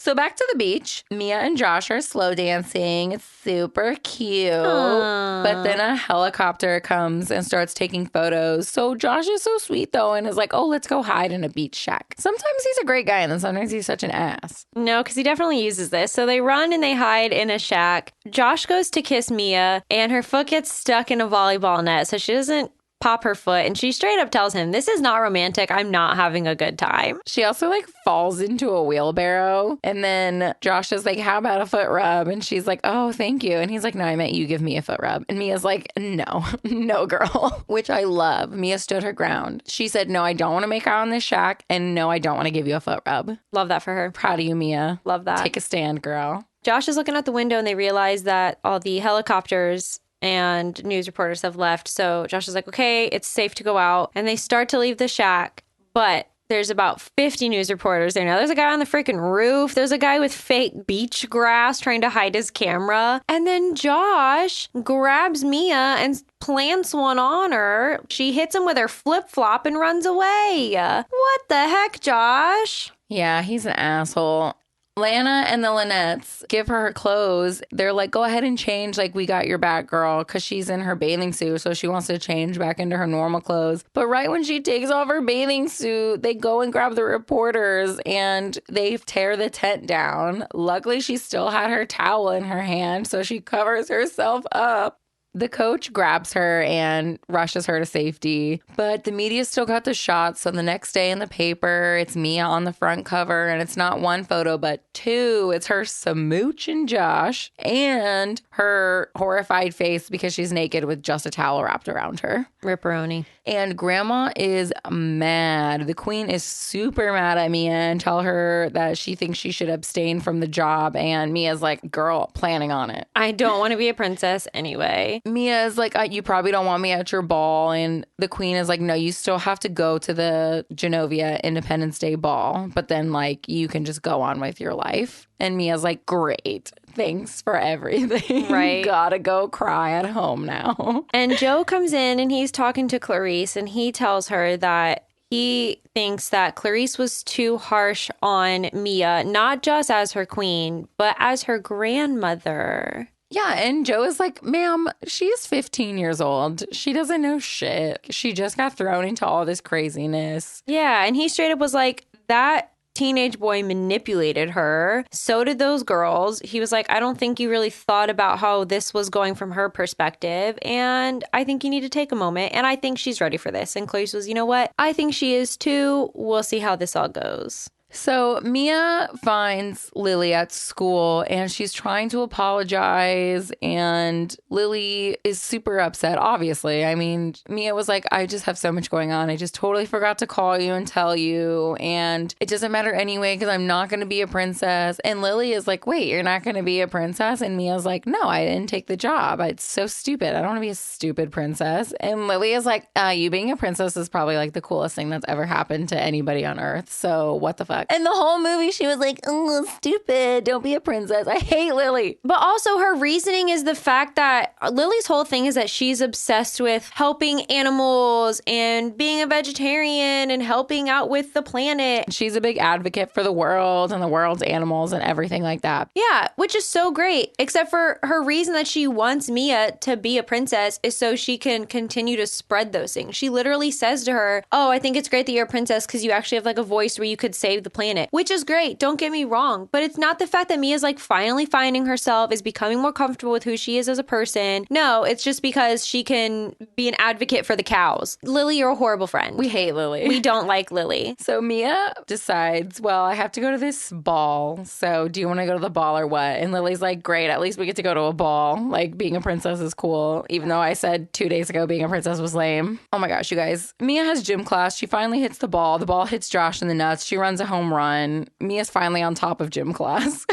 So back to the beach. Mia and Josh are slow dancing. It's super cute. Aww. But then a helicopter comes and starts taking photos. So Josh is so sweet, though, and is like, oh, let's go hide in a beach shack. Sometimes he's a great guy, and then sometimes he's such an ass. No, because he definitely uses this. So they run and they hide in a shack. Josh goes to kiss Mia, and her foot gets stuck in a volleyball net, so she doesn't pop her foot, and she straight up tells him, this is not romantic. I'm not having a good time. She also like falls into a wheelbarrow, and then Josh is like, how about a foot rub? And she's like, oh, thank you. And he's like, no, I meant you give me a foot rub. And Mia's like, no, no, girl, which I love. Mia stood her ground. She said, no, I don't want to make out in this shack, and no, I don't want to give you a foot rub. Love that for her. Proud of you, Mia. Love that. Take a stand, girl. Josh is looking out the window, and they realize that all the helicopters and news reporters have left. So Josh is like, okay, it's safe to go out. And they start to leave the shack, but there's about 50 news reporters there now. There's a guy on the freaking roof. There's a guy with fake beach grass trying to hide his camera. And then Josh grabs Mia and plants one on her. She hits him with her flip-flop and runs away. What the heck, Josh? Yeah, he's an asshole. Lana and the Lynettes give her clothes. They're like, go ahead and change. Like, we got your back, girl, because she's in her bathing suit. So she wants to change back into her normal clothes. But right when she takes off her bathing suit, they go and grab the reporters and they tear the tent down. Luckily, she still had her towel in her hand. So she covers herself up. The coach grabs her and rushes her to safety, but the media still got the shots. So the next day in the paper, it's Mia on the front cover, and it's not one photo, but two. It's her smooching Josh and her horrified face because she's naked with just a towel wrapped around her. Ripperoni. And Grandma is mad. The queen is super mad at Mia and tell her that she thinks she should abstain from the job. And Mia's like, girl, planning on it. I don't want to be a princess anyway. Mia's like, you probably don't want me at your ball. And the queen is like, no, you still have to go to the Genovia Independence Day ball. But then, like, you can just go on with your life. And Mia's like, great. Thanks for everything. Right. Gotta go cry at home now. And Joe comes in and he's talking to Clarice, and he tells her that He thinks that Clarice was too harsh on Mia, not just as her queen, but as her grandmother. Yeah, and Joe is like, ma'am, she's 15 years old. She doesn't know shit. She just got thrown into all this craziness. Yeah, and he straight up was like, that teenage boy manipulated her. So did those girls. He was like, I don't think you really thought about how this was going from her perspective. And I think you need to take a moment. And I think she's ready for this. And Clarice was, you know what? I think she is too. We'll see how this all goes. So Mia finds Lily at school and she's trying to apologize, and Lily is super upset, obviously. I mean, Mia was like, I just have so much going on. I just totally forgot to call you and tell you, and it doesn't matter anyway because I'm not going to be a princess. And Lily is like, wait, you're not going to be a princess? And Mia's like, no, I didn't take the job. It's so stupid. I don't want to be a stupid princess. And Lily is like, you being a princess is probably like the coolest thing that's ever happened to anybody on earth. So what the fuck? And the whole movie, she was like, oh, stupid. Don't be a princess. I hate Lily. But also her reasoning is the fact that Lily's whole thing is that she's obsessed with helping animals and being a vegetarian and helping out with the planet. She's a big advocate for the world and the world's animals and everything like that. Yeah, which is so great. Except for her reason that she wants Mia to be a princess is so she can continue to spread those things. She literally says to her, oh, I think it's great that you're a princess because you actually have like a voice where you could save the planet, which is great. Don't get me wrong. But it's not the fact that Mia's like finally finding herself, is becoming more comfortable with who she is as a person. No, it's just because she can be an advocate for the cows. Lily, you're a horrible friend. We hate Lily. We don't like Lily. So Mia decides, well, I have to go to this ball. So do you want to go to the ball or what? And Lily's like, great. At least we get to go to a ball. Like, being a princess is cool. Even though I said 2 days ago being a princess was lame. Oh my gosh, you guys. Mia has gym class. She finally hits the ball. The ball hits Josh in the nuts. She runs a home run. Mia's finally on top of gym class.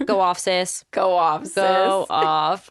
Go off, sis. Go off, sis. Go off.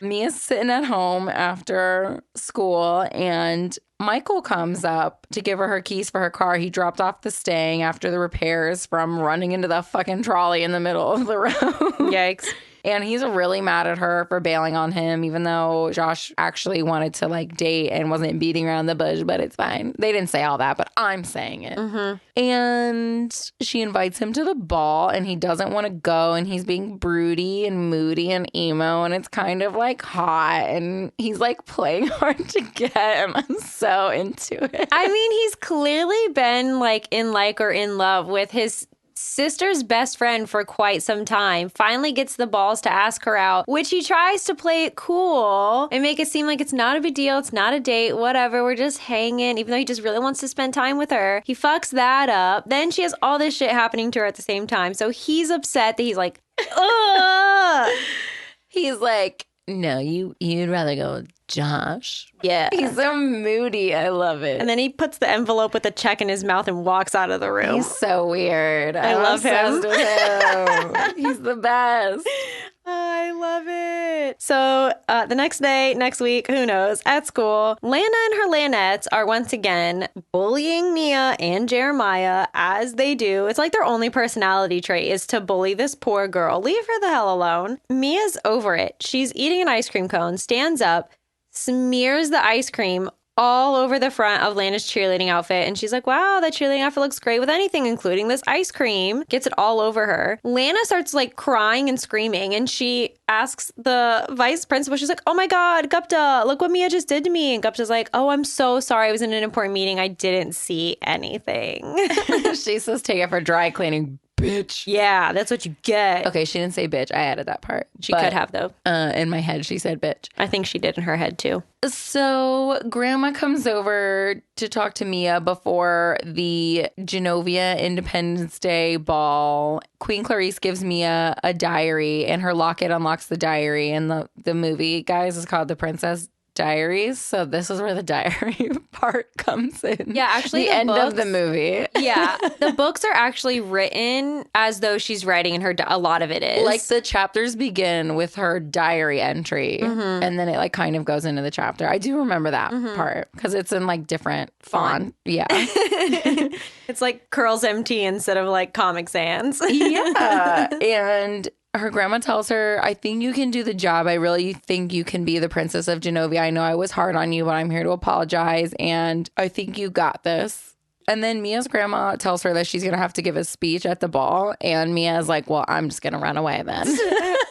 Mia's sitting at home after school, and Michael comes up to give her keys for her car. He dropped off the Stang after the repairs from running into the fucking trolley in the middle of the road. Yikes. And he's really mad at her for bailing on him, even though Josh actually wanted to like date and wasn't beating around the bush, but it's fine. They didn't say all that, but I'm saying it. Mm-hmm. And she invites him to the ball and he doesn't want to go, and he's being broody and moody and emo, and it's kind of like hot, and he's like playing hard to get, and I'm so into it. I mean, he's clearly been like in like or in love with his sister's best friend for quite some time. Finally gets the balls to ask her out, which he tries to play it cool and make it seem like it's not a big deal, it's not a date, whatever, we're just hanging, even though he just really wants to spend time with her. He fucks that up. Then she has all this shit happening to her at the same time, so he's upset that he's like, ugh. He's like, no, you'd rather go with Josh. Yeah. He's so moody. I love it. And then he puts the envelope with a check in his mouth and walks out of the room. He's so weird. I love him. With him. He's the best. I love it. So the next day, next week, who knows, at school, Lana and her Lanettes are once again bullying Mia and Jeremiah, as they do. It's like their only personality trait is to bully this poor girl. Leave her the hell alone. Mia's over it. She's eating an ice cream cone, stands up, smears the ice cream all over the front of Lana's cheerleading outfit. And she's like, wow, that cheerleading outfit looks great with anything, including this ice cream. Gets it all over her. Lana starts like crying and screaming. And she asks the vice principal, she's like, oh my God, Gupta, look what Mia just did to me. And Gupta's like, oh, I'm so sorry. I was in an important meeting. I didn't see anything. She says, take it for dry cleaning, bitch. Yeah, that's what you get. Okay, she didn't say bitch. I added that part. She could have, though. In my head, she said bitch. I think she did in her head, too. So Grandma comes over to talk to Mia before the Genovia Independence Day ball. Queen Clarice gives Mia a diary, and her locket unlocks the diary. And the movie, guys, is called The Princess Diaries. So this is where the diary part comes in. Yeah, actually the end of the movie. Yeah, the books are actually written as though she's writing in her a lot of it is. Like the chapters begin with her diary entry, and then it like kind of goes into the chapter. I do remember that part because it's in like different font. Yeah. It's like Curls MT instead of like Comic Sans. Yeah. And her grandma tells her, I think you can do the job. I really think you can be the Princess of Genovia. I know I was hard on you, but I'm here to apologize. And I think you got this. And then Mia's grandma tells her that she's going to have to give a speech at the ball. And Mia's like, well, I'm just going to run away then.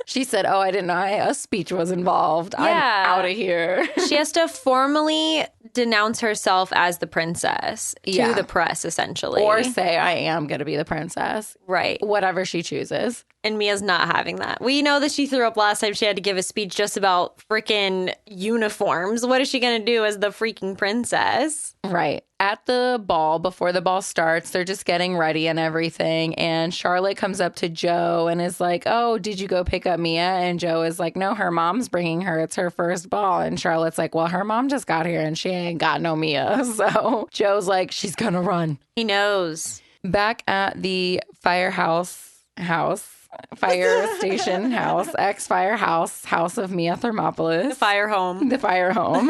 She said, oh, I didn't know a speech was involved. I'm out of here. She has to formally denounce herself as the princess to the press, essentially. Or say, I am going to be the princess. Right. Whatever she chooses. And Mia's not having that. We know that she threw up last time she had to give a speech just about freaking uniforms. What is she going to do as the freaking princess? Right. At the ball, before the ball starts, they're just getting ready and everything. And Charlotte comes up to Joe and is like, oh, did you go pick up Mia? And Joe is like, no, her mom's bringing her. It's her first ball. And Charlotte's like, well, her mom just got here and she ain't got no Mia. So Joe's like, she's going to run. He knows. Back at the fire station house, ex-firehouse, house of Mia Thermopolis. The fire home.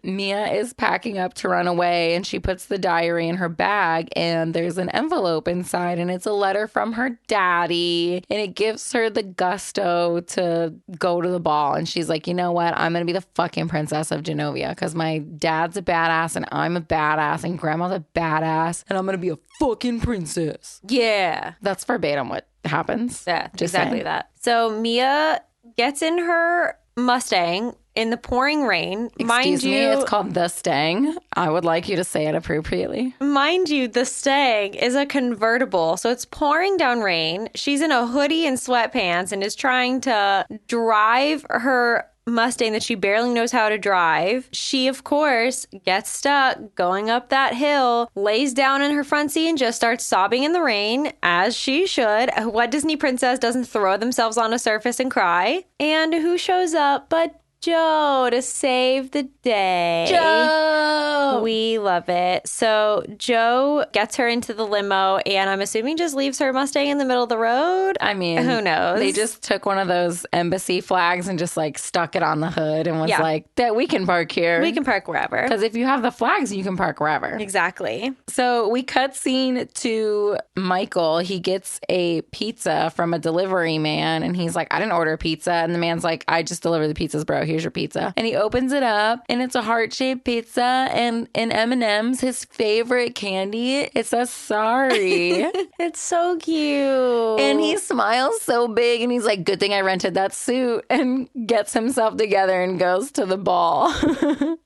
Mia is packing up to run away, and she puts the diary in her bag, and there's an envelope inside, and it's a letter from her daddy, and it gives her the gusto to go to the ball. And she's like, you know what? I'm going to be the fucking Princess of Genovia, because my dad's a badass, and I'm a badass, and grandma's a badass, and I'm going to be a fucking princess. Yeah. That's verbatim what happens. Yeah, Just exactly saying. that. So Mia gets in her Mustang in the pouring rain. Excuse me, it's called the Stang. I would like you to say it appropriately. Mind you, the Stang is a convertible, so it's pouring down rain. She's in a hoodie and sweatpants and is trying to drive her Mustang that she barely knows how to drive. She, of course, gets stuck going up that hill, lays down in her front seat and just starts sobbing in the rain, as she should. What Disney princess doesn't throw themselves on a surface and cry? And who shows up but Joe to save the day. Joe! We love it. So Joe gets her into the limo and I'm assuming just leaves her Mustang in the middle of the road. I mean, who knows? They just took one of those embassy flags and just like stuck it on the hood and was like, that we can park here. We can park wherever. Because if you have the flags, you can park wherever. Exactly. So we cut scene to Michael. He gets a pizza from a delivery man and he's like, I didn't order a pizza. And the man's like, I just deliver the pizzas, bro. Here's your pizza. And he opens it up and it's a heart-shaped pizza and in M&M's, his favorite candy, it says sorry. It's so cute. And he smiles so big and he's like, good thing I rented that suit, and gets himself together and goes to the ball.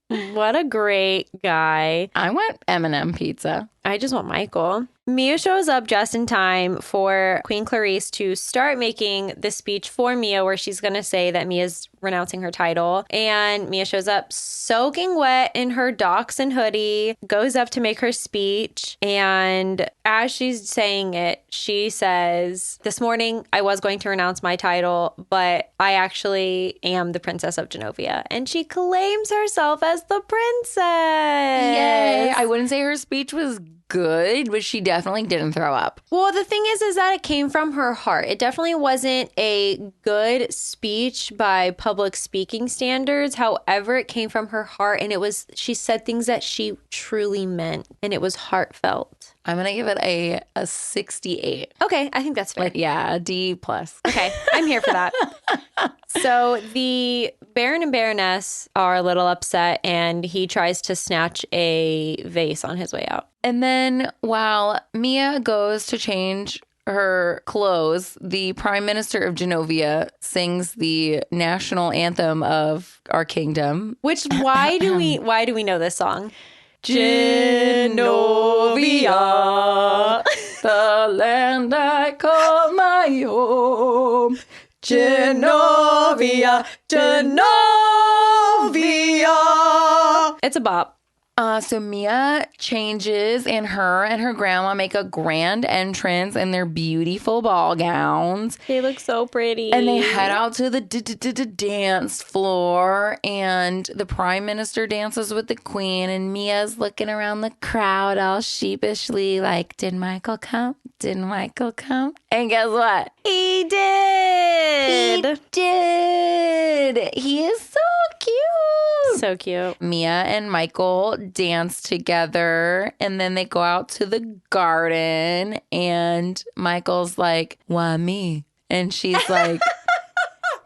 What a great guy. I want M&M pizza. I just want Michael. Mia shows up just in time for Queen Clarice to start making the speech for Mia where she's going to say that Mia's renouncing her title. And Mia shows up soaking wet in her dachshund hoodie, goes up to make her speech. And as she's saying it, she says, this morning I was going to renounce my title, but I actually am the Princess of Genovia. And she claims herself as the princess. Yay. I wouldn't say her speech was good, but she definitely didn't throw up. Well, the thing is that it came from her heart. It definitely wasn't a good speech by public speaking standards. However, it came from her heart and she said things that she truly meant and it was heartfelt. I'm going to give it a 68. Okay, I think that's fair. Yeah, a D+. Okay, I'm here for that. So the Baron and Baroness are a little upset and he tries to snatch a vase on his way out. And then while Mia goes to change her clothes, the Prime Minister of Genovia sings the national anthem of our kingdom. Which why do we know this song? Genovia, the land I call my home. Genovia, Genovia. It's a bop. So Mia changes and her grandma make a grand entrance in their beautiful ball gowns. They look so pretty. And they head out to the dance floor and the prime minister dances with the queen and Mia's looking around the crowd all sheepishly like, did Michael come? Did Michael come? And guess what? He did. He did. He is so cute. So cute. Mia and Michael dance together and then they go out to the garden and Michael's like, why me? And she's like,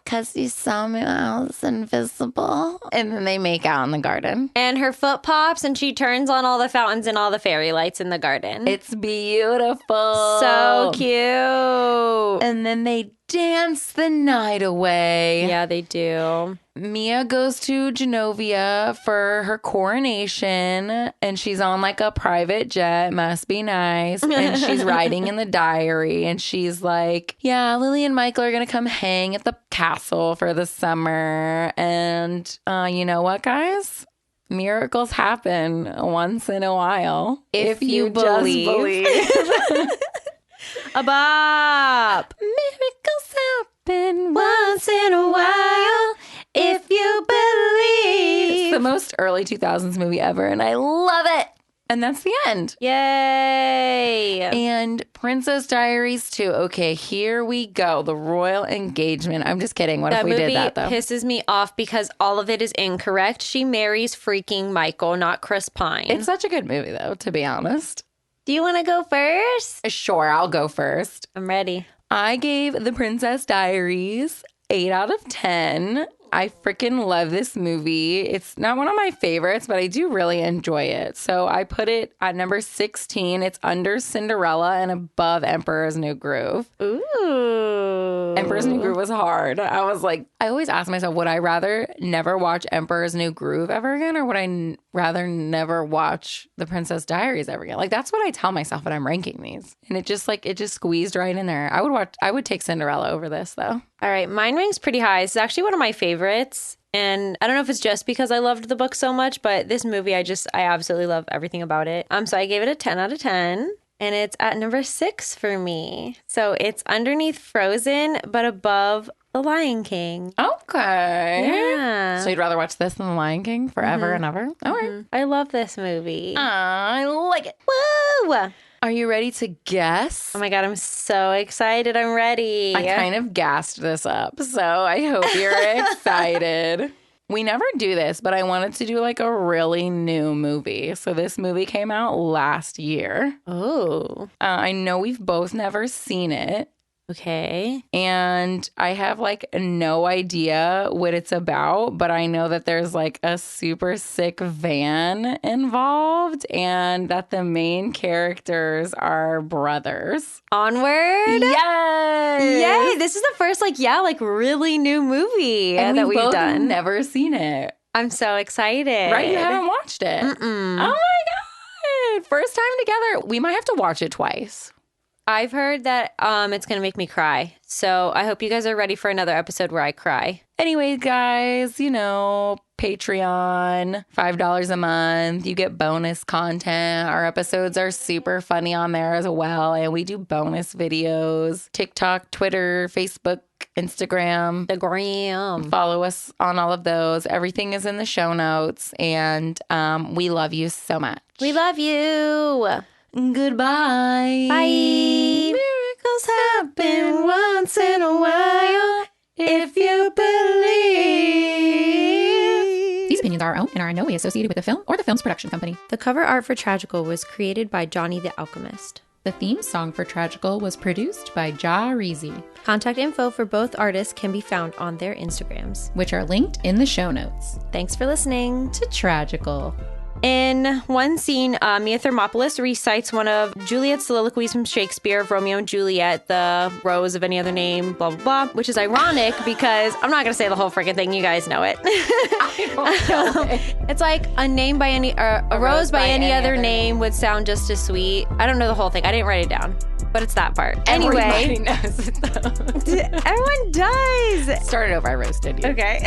"'Cause you saw me when I was invisible." And then they make out in the garden. And her foot pops and she turns on all the fountains and all the fairy lights in the garden. It's beautiful. So cute. And then they dance the night away. Yeah, they do. Mia goes to Genovia for her coronation, and she's on like a private jet. Must be nice. And she's writing in the diary, and she's like, "Yeah, Lily and Michael are going to come hang at the castle for the summer. And you know what, guys? Miracles happen once in a while. If you believe." just believe. A bop. Miracles happen Once in a while, if you believe. It's the most early 2000s movie ever, and I love it. And that's the end. Yay. And Princess Diaries 2. Okay, here we go. The royal engagement. I'm just kidding. What if we did that, though? That movie pisses me off because all of it is incorrect. She marries freaking Michael, not Chris Pine. It's such a good movie, though, to be honest. Do you want to go first? Sure, I'll go first. I'm ready. I gave The Princess Diaries 8 out of 10. I freaking love this movie. It's not one of my favorites, but I do really enjoy it. So I put it at number 16. It's under Cinderella and above Emperor's New Groove. Ooh. Emperor's New Groove was hard. I was like, I always ask myself, would I rather never watch Emperor's New Groove ever again, or would I rather never watch The Princess Diaries ever again? Like, that's what I tell myself when I'm ranking these. And it just squeezed right in there. I would take Cinderella over this, though. All right, mine ranks pretty high. It's actually one of my favorites. And I don't know if it's just because I loved the book so much, but this movie, I absolutely love everything about it. So I gave it a 10 out of 10. And it's at number 6 for me. So it's underneath Frozen, but above The Lion King. Okay. Yeah. So you'd rather watch this than The Lion King forever and ever? All right. I love this movie. I like it. Woo! Are you ready to guess? Oh my God, I'm so excited. I'm ready. I kind of gassed this up, so I hope you're excited. We never do this, but I wanted to do like a really new movie. So this movie came out last year. Oh. I know we've both never seen it. Okay. And I have like no idea what it's about, but I know that there's like a super sick van involved and that the main characters are brothers. Onward? Yes! Yay! This is the first really new movie that we've both done. Never seen it. I'm so excited. Right? You haven't watched it. Mm-mm. Oh my God. First time together. We might have to watch it twice. I've heard that it's going to make me cry. So I hope you guys are ready for another episode where I cry. Anyway, guys, Patreon, $5 a month. You get bonus content. Our episodes are super funny on there as well. And we do bonus videos. TikTok, Twitter, Facebook, Instagram. The gram. Follow us on all of those. Everything is in the show notes. And we love you so much. We love you. Goodbye. Bye. Miracles happen once in a while if you believe. These opinions are our own and are in no way associated with the film or the film's production company. The cover art for Tragical was created by Johnny the Alchemist. The theme song for Tragical was produced by Jahreezy, Contact info for both artists can be found on their Instagrams. which are linked in the show notes. Thanks for listening. To Tragical. In one scene, Mia Thermopolis recites one of Juliet's soliloquies from Shakespeare of Romeo and Juliet, the rose of any other name, blah, blah, blah, which is ironic because I'm not going to say the whole freaking thing. You guys know it. I don't know it. It's like a rose by any other name would sound just as sweet. I don't know the whole thing. I didn't write it down, but it's that part. Everybody Anyway, knows it though. everyone does. Started over, I roasted you. Okay.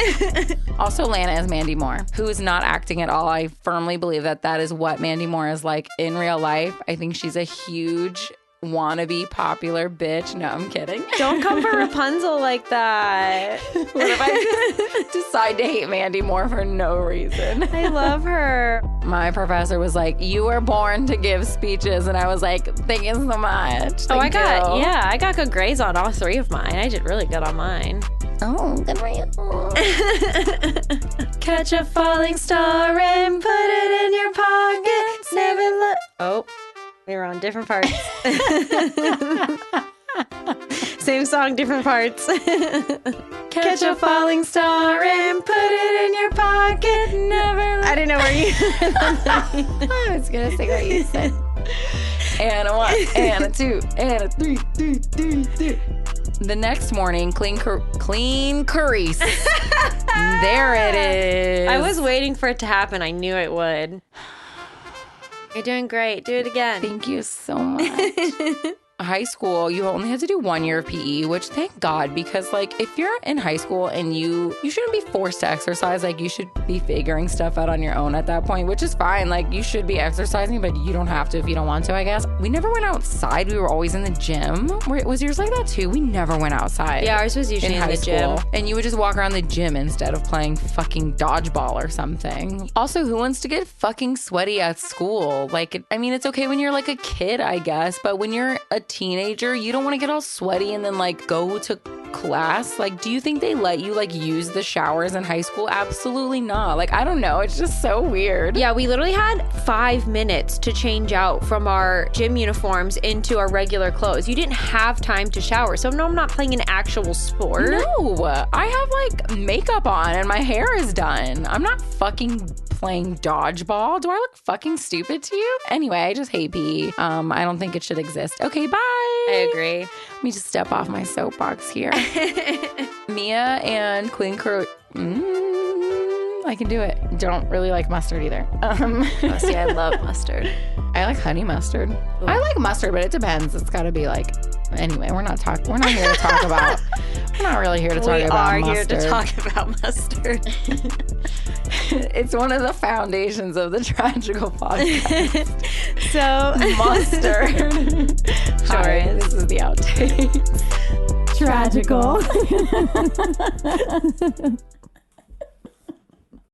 Also, Lana is Mandy Moore, who is not acting at all. I firmly believe that is what Mandy Moore is like in real life. I think she's a huge wannabe popular bitch. No, I'm kidding. Don't come for Rapunzel like that. What if I just decide to hate Mandy Moore for no reason? I love her. My professor was like, "You were born to give speeches," and I was like, "Thank you so much." I Thank you. I got good grades on all 3 of mine. I did really good on mine. Oh, good for you. Catch a falling star and put it in your pocket. Never look. Oh, we were on different parts. Same song, different parts. Catch a falling star and put it in your pocket. Never. I didn't know where you. I was gonna sing what you said. And a 1, and a 2, and a 3, 3, 3, 3. The next morning, clean Carice. There it is. I was waiting for it to happen. I knew it would. You're doing great. Do it again. Thank you so much. High school, you only had to do 1 year of PE, which thank God, because like if you're in high school and you shouldn't be forced to exercise, like you should be figuring stuff out on your own at that point, which is fine. Like you should be exercising, but you don't have to if you don't want to, I guess. We never went outside. We were always in the gym. Was yours like that too? We never went outside. Yeah, ours was usually in the gym. And you would just walk around the gym instead of playing fucking dodgeball or something. Also, who wants to get fucking sweaty at school? Like, I mean, it's okay when you're like a kid, I guess, but when you're a teenager, you don't want to get all sweaty and then like go to class. Like, do you think they let you like use the showers in high school? Absolutely not. Like, I don't know. It's just so weird. Yeah, we literally had 5 minutes to change out from our gym uniforms into our regular clothes. You didn't have time to shower. So no, I'm not playing an actual sport. No, I have like makeup on and my hair is done. I'm not fucking playing dodgeball. Do I look fucking stupid to you? Anyway, I just hate PE. I don't think it should exist. Okay, bye. I agree. Let me just step off my soapbox here. Mia and Queen I can do it. Don't really like mustard either. Oh, see, I love mustard. I like honey mustard. Ooh. I like mustard, but it depends. It's got to be like. Anyway, we're not here to talk about. We're not really here to talk about mustard. We are here to talk about mustard. It's one of the foundations of the Tragical podcast. So mustard. Sure. Hi, this is the outtakes. Tragical.